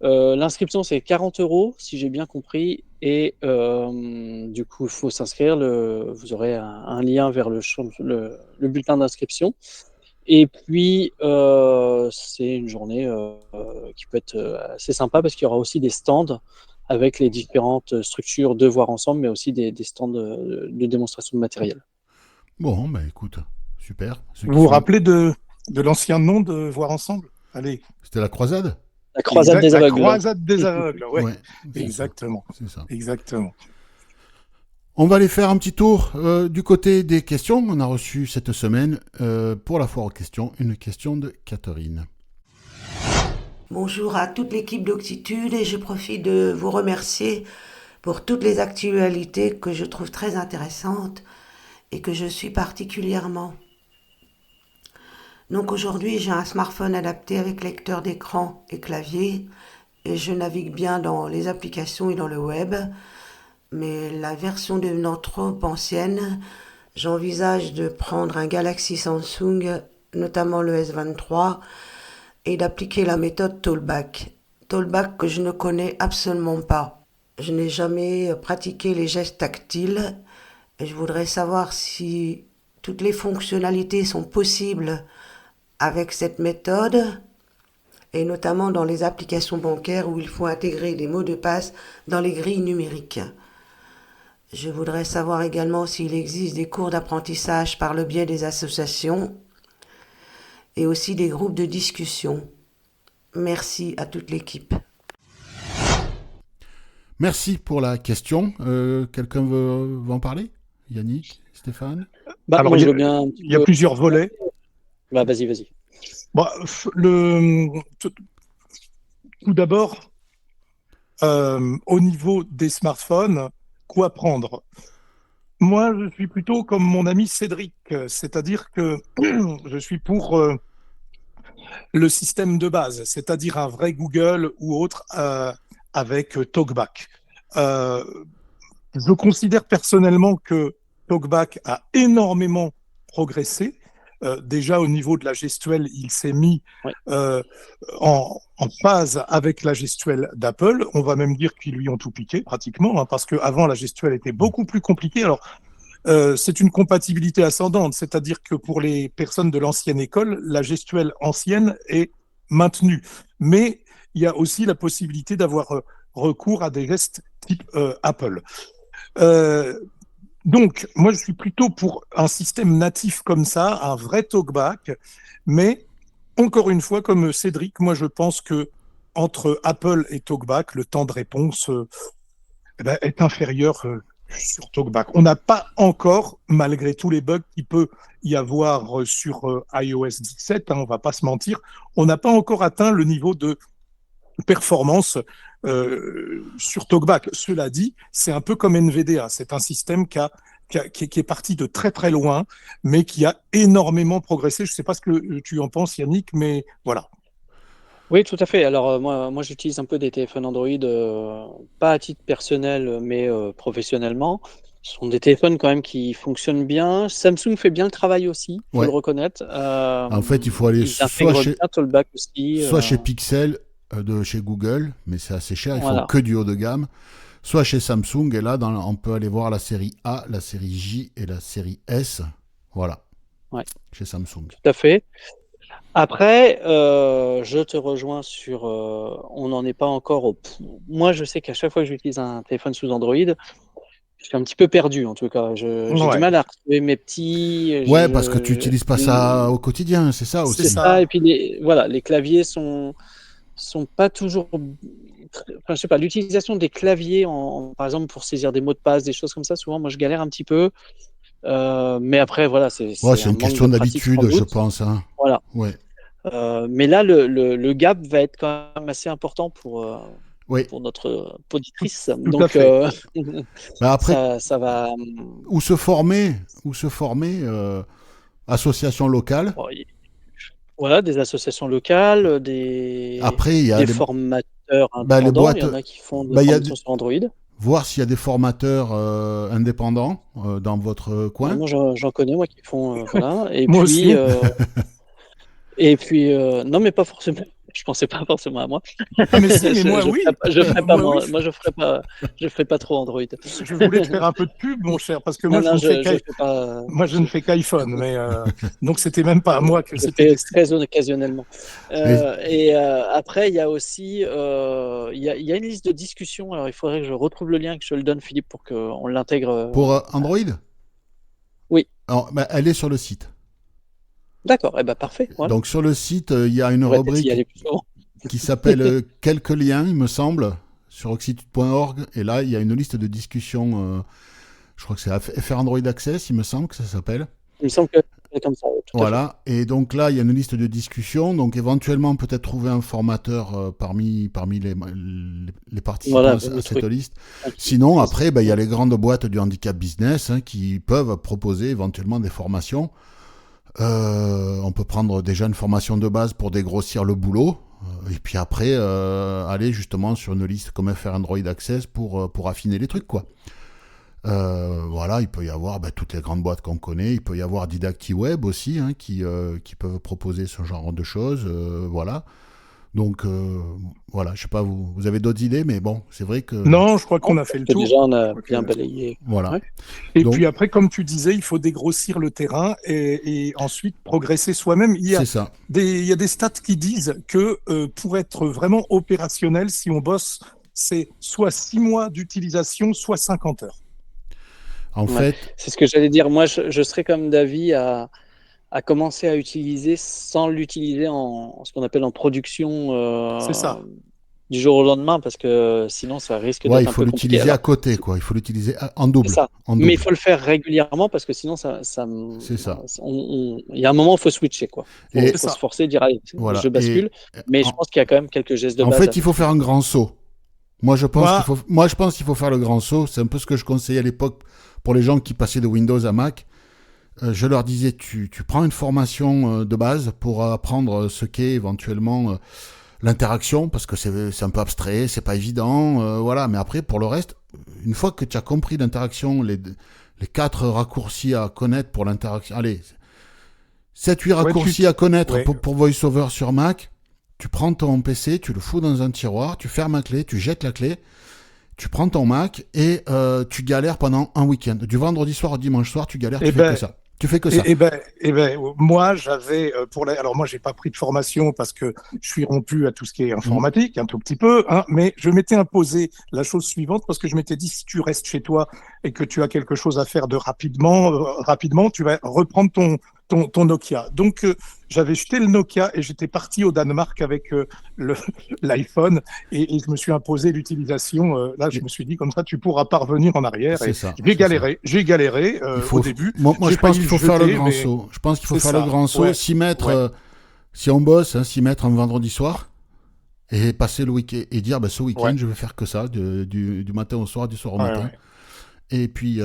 L'inscription, c'est 40 €, si j'ai bien compris. Et du coup, il faut s'inscrire. Vous aurez un lien vers le bulletin d'inscription. Et puis, c'est une journée qui peut être assez sympa parce qu'il y aura aussi des stands avec les différentes structures de Voir Ensemble, mais aussi des stands de démonstration de matériel. Bon, bah écoute, super. Vous vous rappelez de l'ancien nom de Voir Ensemble? Allez. C'était la croisade? La croisade des aveugles. La croisade des aveugles, ouais. Exactement. C'est ça. Exactement. On va aller faire un petit tour du côté des questions. On a reçu cette semaine, pour la foire aux questions, une question de Catherine. Bonjour à toute l'équipe d'Octitude et je profite de vous remercier pour toutes les actualités que je trouve très intéressantes et que je suis particulièrement. Donc aujourd'hui, j'ai un smartphone adapté avec lecteur d'écran et clavier et je navigue bien dans les applications et dans le web. Mais la version devenant trop ancienne, j'envisage de prendre un Galaxy Samsung, notamment le S23, et d'appliquer la méthode Tollback. Tollback que je ne connais absolument pas. Je n'ai jamais pratiqué les gestes tactiles et je voudrais savoir si toutes les fonctionnalités sont possibles avec cette méthode et notamment dans les applications bancaires où il faut intégrer des mots de passe dans les grilles numériques. Je voudrais savoir également s'il existe des cours d'apprentissage par le biais des associations et aussi des groupes de discussion. Merci à toute l'équipe. Merci pour la question. Quelqu'un veut en parler? Yannick, Stéphane? Alors, moi, je veux bien. Il y a plusieurs volets. Vas-y. Tout d'abord, au niveau des smartphones, quoi prendre? Moi, je suis plutôt comme mon ami Cédric, c'est-à-dire que je suis pour le système de base, c'est-à-dire un vrai Google ou autre avec TalkBack. Je considère personnellement que TalkBack a énormément progressé. Déjà au niveau de la gestuelle, il s'est mis en phase avec la gestuelle d'Apple. On va même dire qu'ils lui ont tout piqué pratiquement, parce qu'avant la gestuelle était beaucoup plus compliquée. Alors c'est une compatibilité ascendante, c'est-à-dire que pour les personnes de l'ancienne école, la gestuelle ancienne est maintenue. Mais il y a aussi la possibilité d'avoir recours à des gestes type Apple. Donc, moi, je suis plutôt pour un système natif comme ça, un vrai talkback. Mais, encore une fois, comme Cédric, moi, je pense que entre Apple et talkback, le temps de réponse est inférieur sur talkback. On n'a pas encore, malgré tous les bugs qu'il peut y avoir sur iOS 17, hein, on va pas se mentir, on n'a pas encore atteint le niveau de performance sur talkback. Cela dit, c'est un peu comme NVDA. C'est un système qui est parti de très très loin, mais qui a énormément progressé. Je ne sais pas ce que tu en penses, Yannick, mais voilà. Oui, tout à fait. Alors, moi j'utilise un peu des téléphones Android, pas à titre personnel, mais professionnellement. Ce sont des téléphones quand même qui fonctionnent bien. Samsung fait bien le travail aussi, il faut Ouais. le reconnaître. En fait, il faut aller Ils intègrent bien Talkback aussi. soit chez Pixel de chez Google, mais c'est assez cher, ils Voilà. font que du haut de gamme, soit chez Samsung, et là, on peut aller voir la série A, la série J et la série S. Voilà. Ouais. Chez Samsung. Tout à fait. Après, je te rejoins sur. On n'en est pas encore au. Moi, je sais qu'à chaque fois que j'utilise un téléphone sous Android, je suis un petit peu perdu en tout cas. J'ai du Ouais. mal à retrouver mes petits. Ouais, parce que tu n'utilises pas ça au quotidien, c'est ça aussi. C'est ça. Et puis les claviers sont pas toujours. Enfin, je sais pas, l'utilisation des claviers, par exemple pour saisir des mots de passe, des choses comme ça, souvent moi je galère un petit peu. Mais après, voilà, c'est Ouais, un c'est une manque question de pratique, sans d'habitude, je doute. pense. Hein. Voilà. Ouais. Mais là, le gap va être quand même assez important Oui. pour notre poditrice. Tout à Donc, fait. Bah après, ça va. où se former, association locale. Bon, voilà, des associations locales, Après, il y a des les formateurs les indépendants. Il boîtes. y en a qui font des Il y a formations sur Android. voir s'il y a des formateurs indépendants dans votre coin. Moi, j'en connais, moi, qui font. Voilà. Moi aussi. Non, mais pas forcément. Je pensais pas forcément à moi. Ah, mais si, mais moi, oui. Je ferai pas, Moi, oui. moi, je ferai pas trop Android. Je voulais te faire un peu de pub, mon cher, parce que moi, Non, je ne fais je fais pas. moi, je ne fais qu'iPhone, mais donc c'était même pas à moi que Je c'était fais destiné. très occasionnellement. Après, il y a aussi il y a une liste de discussion. Alors, il faudrait que je retrouve le lien, que je le donne, Philippe, pour qu'on l'intègre. Pour Android. Oui. Alors, elle est sur le site. D'accord, eh ben, parfait. Voilà. Donc sur le site, il y a une On pourrait peut-être y rubrique aller plus souvent. qui s'appelle Quelques liens, il me semble, sur oxitude.org. Et là, il y a une liste de discussions. Je crois que c'est FR Android Access, il me semble que ça s'appelle. Il me semble que c'est comme ça. Oui, tout à fait. Voilà. Et donc là, il y a une liste de discussions. Donc éventuellement, peut-être trouver un formateur parmi les participants Voilà, à cette oui. liste. Sinon, après, il y a les grandes boîtes du handicap business qui peuvent proposer éventuellement des formations. On peut prendre déjà une formation de base pour dégrossir le boulot. Et puis après, aller justement sur une liste comme FR Android Access pour affiner les trucs, quoi. Voilà, il peut y avoir toutes les grandes boîtes qu'on connaît. Il peut y avoir DidactiWeb aussi, qui peuvent proposer ce genre de choses. Voilà. Donc, voilà, je sais pas, vous avez d'autres idées, mais bon, c'est vrai que... Non, je crois qu'on a fait le tour. Déjà, on a bien balayé. Voilà. Ouais. Et Donc, puis après, comme tu disais, il faut dégrossir le terrain et ensuite progresser soi-même. c'est ça. Il y a des stats qui disent que pour être vraiment opérationnel, si on bosse, c'est soit 6 mois d'utilisation, soit 50 heures. En Ouais. fait, C'est ce que j'allais dire. Moi, je serais comme d'avis à commencer à utiliser sans l'utiliser en ce qu'on appelle en production C'est ça. du jour au lendemain, parce que sinon, ça risque ouais, d'être il un faut peu compliqué. l'utiliser à Alors, côté, quoi. Il faut l'utiliser en double. c'est ça. En Mais double. il faut le faire régulièrement, parce que sinon, C'est ça. il y a un moment où il faut switcher, quoi. Et- Il faut se forcer, dire, allez, Voilà. je bascule. Mais je pense qu'il y a quand même quelques gestes de En base. fait, il faut faire un grand saut. Moi, je pense Moi- qu'il faut faire le grand saut. C'est un peu ce que je conseillais à l'époque pour les gens qui passaient de Windows à Mac. Je leur disais, tu prends une formation de base pour apprendre ce qu'est éventuellement l'interaction, parce que c'est un peu abstrait, c'est pas évident, voilà. Mais après, pour le reste, une fois que tu as compris l'interaction, les 4 raccourcis à connaître pour l'interaction, allez, 7-8 raccourcis à connaître pour VoiceOver sur Mac, tu prends ton PC, tu le fous dans un tiroir, tu fermes la clé, tu jettes la clé, tu prends ton Mac et tu galères pendant un week-end. Du vendredi soir au dimanche soir, tu galères, tu fais que ça. Tu fais que ça. Moi, j'avais alors moi, j'ai pas pris de formation parce que je suis rompu à tout ce qui est informatique, un tout petit peu, hein, mais je m'étais imposé la chose suivante parce que je m'étais dit, si tu restes chez toi et que tu as quelque chose à faire rapidement, tu vas reprendre ton Nokia. Donc, j'avais jeté le Nokia et j'étais parti au Danemark avec l'iPhone et je me suis imposé l'utilisation. Là, je me suis dit, comme ça, tu pourras pas revenir en arrière. C'est Et ça. j'ai galéré au début. Moi, je J'ai pense failli qu'il faut le faire le jeter, grand mais saut. Je pense qu'il faut c'est faire le ça. grand saut, Ouais. s'y mettre, Ouais. si on bosse, s'y mettre un vendredi soir et passer le week-end et dire ce week-end, Ouais. je vais faire que ça, du matin au soir, du soir au Ouais, matin. ouais. Et puis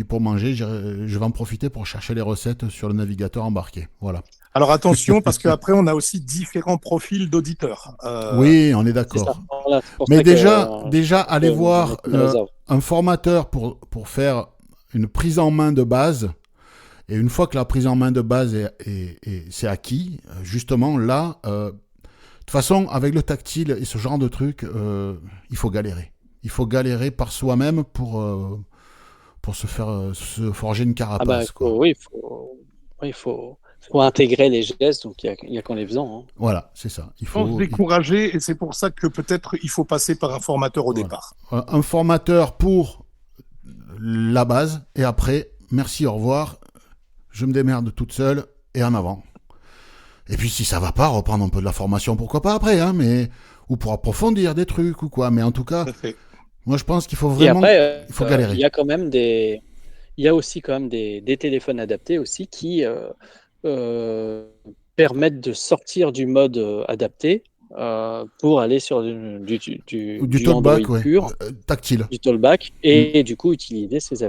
pour manger, je vais en profiter pour chercher les recettes sur le navigateur embarqué. Voilà. Alors attention, parce qu'après, on a aussi différents profils d'auditeurs. Oui, on est C'est ça. d'accord. Voilà, c'est pour Mais ça déjà, allez que voir mettre une réserve. un formateur pour faire une prise en main de base. Et une fois que la prise en main de base c'est acquis, justement, là, de toute façon, avec le tactile et ce genre de truc, il faut galérer. Il faut galérer par soi-même pour se forger une carapace. Quoi. Il faut intégrer les gestes, donc il y a qu'en les faisant. Hein. Voilà, c'est ça. Sans se décourager, et c'est pour ça que peut-être il faut passer par un formateur au départ. Un formateur pour la base, et après, merci, au revoir, je me démerde toute seule, et en avant. Et puis si ça va pas, reprendre un peu de la formation, pourquoi pas après, hein, ou pour approfondir des trucs ou quoi. Mais en tout cas, moi je pense qu'il faut vraiment, il faut galérer. Il y a quand même il y a aussi quand même des téléphones adaptés aussi qui permettent de sortir du mode adapté pour aller sur du talkback, Android pur, tactile, du talkback, et du coup utiliser ces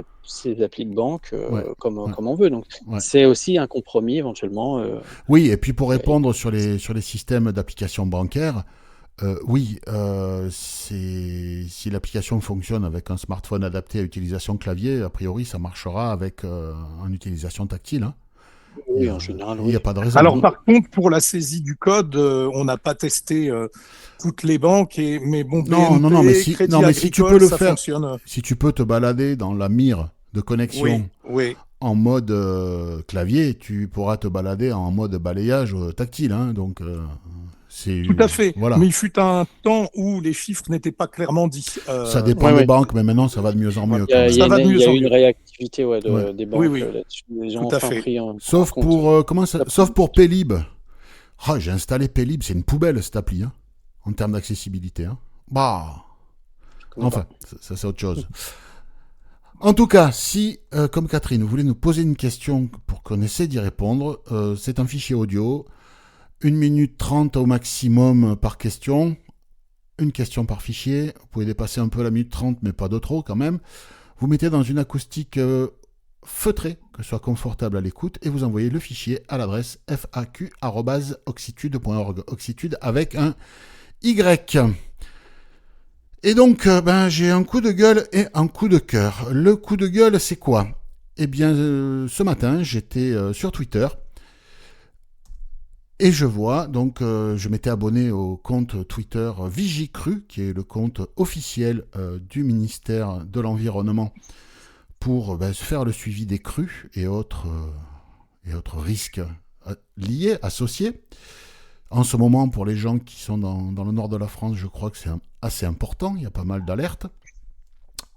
applis de banque comme on veut. Donc c'est aussi un compromis éventuellement. Oui, et puis pour répondre sur les systèmes d'application bancaire, si l'application fonctionne avec un smartphone adapté à utilisation clavier, a priori ça marchera avec en utilisation tactile. Hein. Oui, en général, il n'y a pas de raison. Alors, par contre, pour la saisie du code, on n'a pas testé toutes les banques, mais bon, BNP, mais Crédit mais Agricole, si tu peux le ça faire, fonctionne. Si tu peux te balader dans la mire de connexion en mode clavier, tu pourras te balader en mode balayage tactile. Hein, donc, tout à fait. Voilà. Mais il fut un temps où les chiffres n'étaient pas clairement dits. Ça dépend des banques, mais maintenant ça va de mieux en mieux. Il y a eu une réactivité des banques là-dessus. Les gens tout à fait. Sauf pour Paylib. J'ai installé Paylib, c'est une poubelle cette appli, hein, en termes d'accessibilité. Hein. Enfin, ça c'est autre chose. En tout cas, si, comme Catherine, vous voulez nous poser une question pour qu'on essaie d'y répondre, c'est un fichier audio. 1 minute 30 au maximum par question. Une question par fichier. Vous pouvez dépasser un peu la minute 30, mais pas de trop quand même. Vous mettez dans une acoustique feutrée, que ce soit confortable à l'écoute, et vous envoyez le fichier à l'adresse faq@oxitude.org. Oxitude avec un Y. Et donc, j'ai un coup de gueule et un coup de cœur. Le coup de gueule, c'est quoi ? Eh bien, ce matin, j'étais sur Twitter. Et je vois, donc je m'étais abonné au compte Twitter Vigicru, qui est le compte officiel du ministère de l'Environnement, pour se faire le suivi des crues et autres risques liés, associés. En ce moment, pour les gens qui sont dans le nord de la France, je crois que c'est assez important, il y a pas mal d'alertes.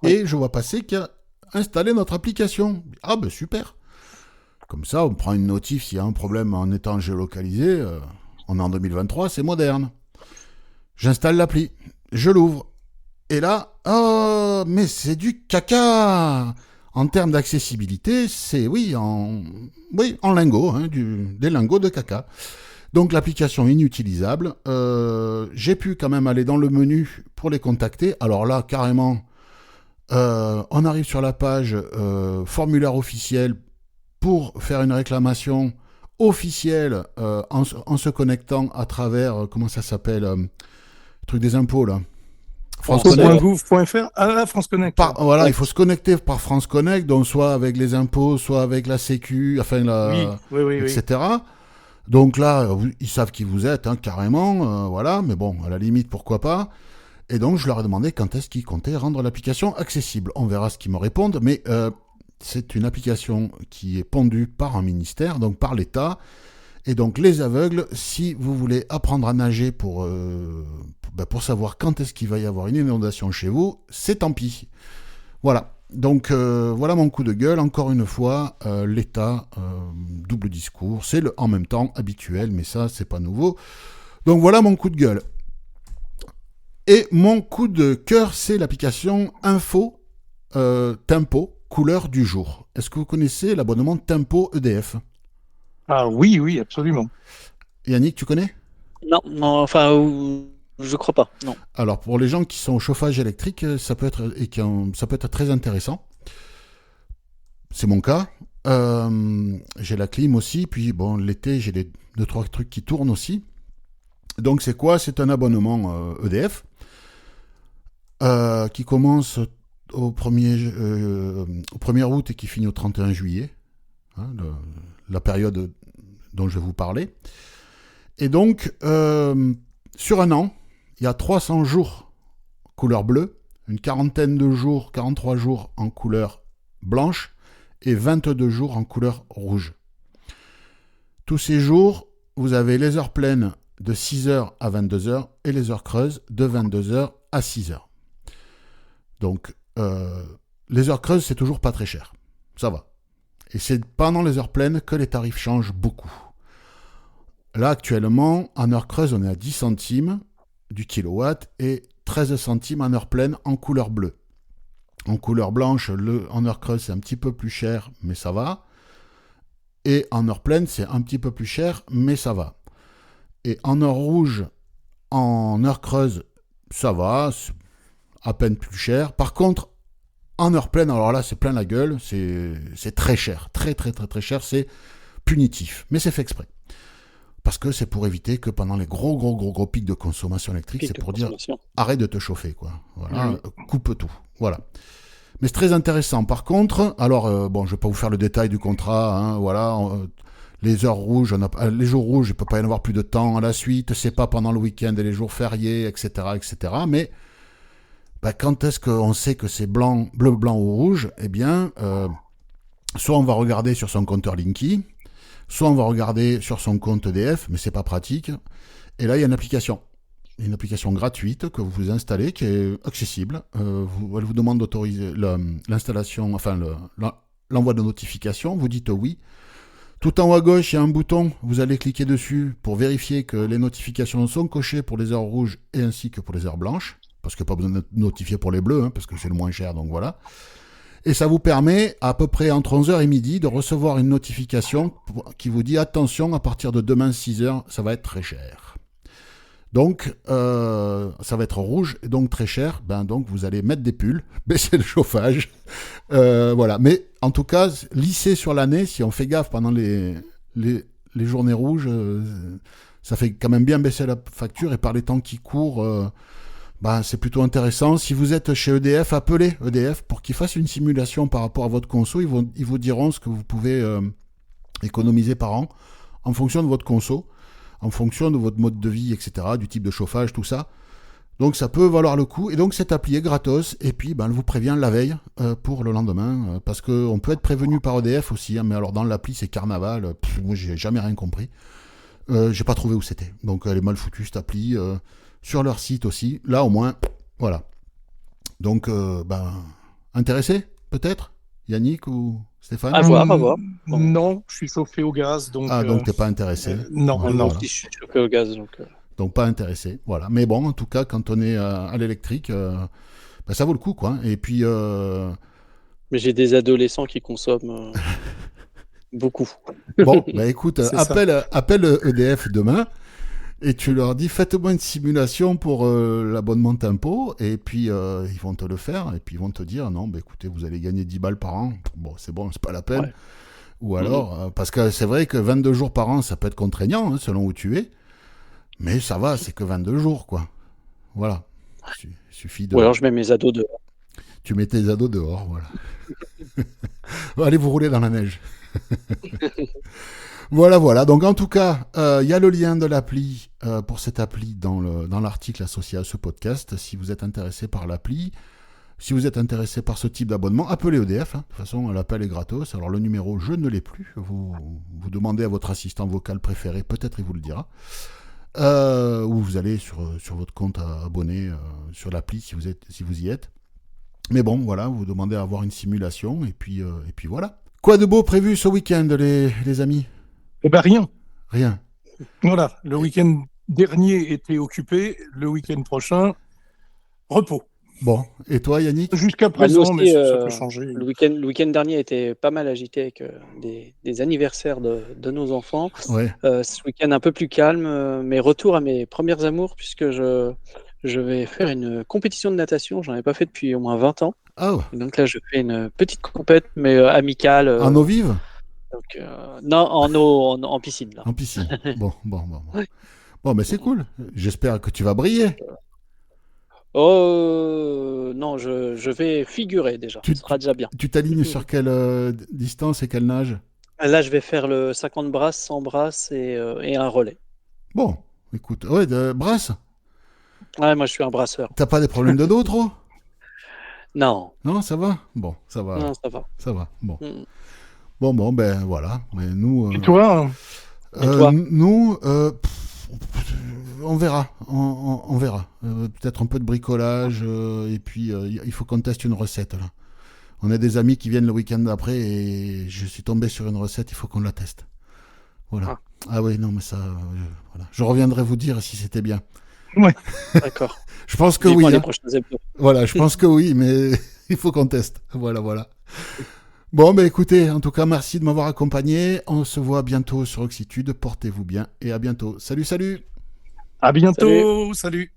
Oui. Et je vois passer qu'il a installé notre application. Ah ben super. Comme ça, on prend une notif s'il y a un problème en étant géolocalisé. On est en 2023, c'est moderne. J'installe l'appli, je l'ouvre. Et là, mais c'est du caca. En termes d'accessibilité, c'est en lingots, hein, des lingots de caca. Donc l'application inutilisable. J'ai pu quand même aller dans le menu pour les contacter. Alors là, carrément, on arrive sur la page formulaire officiel pour faire une réclamation officielle en se connectant à travers, comment ça s'appelle, truc des impôts là. France.gouv.fr, France Connect. Voilà, il faut se connecter par France Connect, donc soit avec les impôts, soit avec la Sécu, enfin etc. Oui. Donc là, ils savent qui vous êtes, hein, carrément, voilà, mais bon, à la limite, pourquoi pas. Et donc, je leur ai demandé quand est-ce qu'ils comptaient rendre l'application accessible. On verra ce qu'ils me répondent, mais c'est une application qui est pondue par un ministère, donc par l'État. Et donc les aveugles, si vous voulez apprendre à nager pour savoir quand est-ce qu'il va y avoir une inondation chez vous, c'est tant pis. Voilà. Donc voilà mon coup de gueule. Encore une fois, l'État, double discours, c'est le en même temps habituel, mais ça, c'est pas nouveau. Donc voilà mon coup de gueule. Et mon coup de cœur, c'est l'application Info Tempo, couleur du jour. Est-ce que vous connaissez l'abonnement Tempo EDF? Ah oui, absolument. Yannick, tu connais? Non, enfin, je crois pas. Non. Alors pour les gens qui sont au chauffage électrique, ça peut être très intéressant. C'est mon cas. J'ai la clim aussi, puis bon, l'été, j'ai 2-3 trucs qui tournent aussi. Donc c'est quoi? C'est un abonnement EDF qui commence au 1er août et qui finit au 31 juillet, hein, la période dont je vais vous parler. Et donc, sur un an, il y a 300 jours couleur bleue, une quarantaine de jours, 43 jours en couleur blanche et 22 jours en couleur rouge. Tous ces jours, vous avez les heures pleines de 6h à 22h et les heures creuses de 22h à 6h. Donc, les heures creuses, c'est toujours pas très cher. Ça va. Et c'est pendant les heures pleines que les tarifs changent beaucoup. Là, actuellement, en heure creuse, on est à 10 centimes du kilowatt et 13 centimes en heure pleine en couleur bleue. En couleur blanche, en heure creuse, c'est un petit peu plus cher, mais ça va. Et en heure pleine, c'est un petit peu plus cher, mais ça va. Et en heure rouge, en heure creuse, ça va, c'est à peine plus cher. Par contre, en heure pleine, alors là, c'est plein la gueule, c'est très cher, très cher, c'est punitif, mais c'est fait exprès. Parce que c'est pour éviter que pendant les gros pics de consommation électrique, c'est pour dire arrête de te chauffer, quoi. Voilà, coupe tout. Voilà. Mais c'est très intéressant. Par contre, alors, bon, je ne vais pas vous faire le détail du contrat, hein, voilà. Les heures rouges, les jours rouges, il ne peut pas y en avoir plus de temps à la suite, c'est pas pendant le week-end et les jours fériés, etc. Mais quand est-ce qu'on sait que c'est bleu, blanc ou rouge? Eh bien, soit on va regarder sur son compteur Linky, soit on va regarder sur son compte EDF, mais c'est pas pratique. Et là, il y a une application gratuite que vous installez, qui est accessible. Elle vous demande d'autoriser l'installation, enfin l'envoi de notification. Vous dites oui. Tout en haut à gauche, il y a un bouton. Vous allez cliquer dessus pour vérifier que les notifications sont cochées pour les heures rouges et ainsi que pour les heures blanches. Parce qu'il n'y a pas besoin de notifier pour les bleus, hein, parce que c'est le moins cher, donc voilà. Et ça vous permet, à peu près entre 11h et midi, de recevoir une notification qui vous dit « Attention, à partir de demain 6h, ça va être très cher ». Donc, ça va être rouge et donc très cher. Donc, vous allez mettre des pulls, baisser le chauffage. Voilà. Mais en tout cas, lisser sur l'année, si on fait gaffe pendant les journées rouges, ça fait quand même bien baisser la facture. Et par les temps qui courent, c'est plutôt intéressant. Si vous êtes chez EDF, appelez EDF pour qu'ils fassent une simulation par rapport à votre conso. Ils vous diront ce que vous pouvez économiser par an en fonction de votre conso, en fonction de votre mode de vie, etc., du type de chauffage, tout ça. Donc ça peut valoir le coup. Et donc cette appli est gratos. Et puis elle vous prévient la veille pour le lendemain. Parce qu'on peut être prévenu par EDF aussi. Hein, mais alors dans l'appli, c'est carnaval. Moi, j'ai jamais rien compris. J'ai pas trouvé où c'était. Donc elle est mal foutue, cette appli. Sur leur site aussi. Là, au moins, voilà. Donc, intéressé, peut-être, Yannick ou Stéphane? À voir. Non, je suis chauffé au gaz, donc... donc t'es pas intéressé. Non. Voilà. Je suis chauffé au gaz, donc pas intéressé, voilà. Mais bon, en tout cas, quand on est à l'électrique, ça vaut le coup, quoi. Et puis... Mais j'ai des adolescents qui consomment beaucoup. Bon, écoute, appelle EDF demain. Et tu leur dis, faites-moi une simulation pour l'abonnement Tempo, et puis ils vont te le faire, et puis ils vont te dire, non, écoutez, vous allez gagner 10 balles par an, bon, c'est pas la peine. Ouais. Ou alors, parce que c'est vrai que 22 jours par an, ça peut être contraignant, hein, selon où tu es, mais ça va, c'est que 22 jours, quoi. Voilà. Il suffit de... Ou alors je mets mes ados dehors. Tu mets tes ados dehors, voilà. Allez vous rouler dans la neige. Voilà. Donc en tout cas, il y a le lien de l'appli pour cette appli dans l'article associé à ce podcast. Si vous êtes intéressé par l'appli, Si vous êtes intéressé par ce type d'abonnement, appelez EDF. De toute façon, l'appel est gratos. Alors le numéro, je ne l'ai plus. Vous demandez à votre assistant vocal préféré, peut-être il vous le dira. Ou vous allez sur votre compte abonné sur l'appli si vous y êtes. Mais bon, voilà, vous demandez à avoir une simulation et puis voilà. Quoi de beau prévu ce week-end, les amis? Eh ben rien. Rien. Voilà, le week-end dernier était occupé, le week-end prochain, repos. Bon, et toi Yannick? Jusqu'à Nous présent, aussi, mais ça peut changer. le week-end dernier était pas mal agité avec des anniversaires de nos enfants. Ouais. Ce week-end un peu plus calme, mais retour à mes premières amours puisque je vais faire une compétition de natation. J'en ai pas fait depuis au moins 20 ans. Ah, Et donc là, je fais une petite compète, mais amicale. en eau vive? Donc, non, en piscine là. En piscine. Bon. Ouais. Bon, mais c'est cool. J'espère que tu vas briller. Oh non, je vais figurer déjà. Tu- Ce sera déjà bien. Tu t'alignes sur quelle distance et quelle nage? Là, je vais faire le 50 brasses, 100 brasses et un relais. Bon, écoute, ouais, brasse. Ouais, moi, je suis un brasseur. T'as pas des problèmes de dos trop? Non, Non, ça va? Bon, ça va. non, ça va. Ça va. Bon. Mm. Bon, ben voilà. Mais nous, Et toi, Et toi nous, on verra. On verra. Peut-être un peu de bricolage. Et puis, il faut qu'on teste une recette là. On a des amis qui viennent le week-end d'après et je suis tombé sur une recette. Il faut qu'on la teste. Voilà. Ah oui, non, mais ça, voilà. Je reviendrai vous dire si c'était bien. D'accord. Je pense que Vivement oui. les Hein. prochains hebdos. Voilà, je pense que oui, mais il faut qu'on teste. Voilà. Bon, ben écoutez, en tout cas, merci de m'avoir accompagné. On se voit bientôt sur Oxitude. Portez-vous bien et à bientôt. Salut. à bientôt, salut.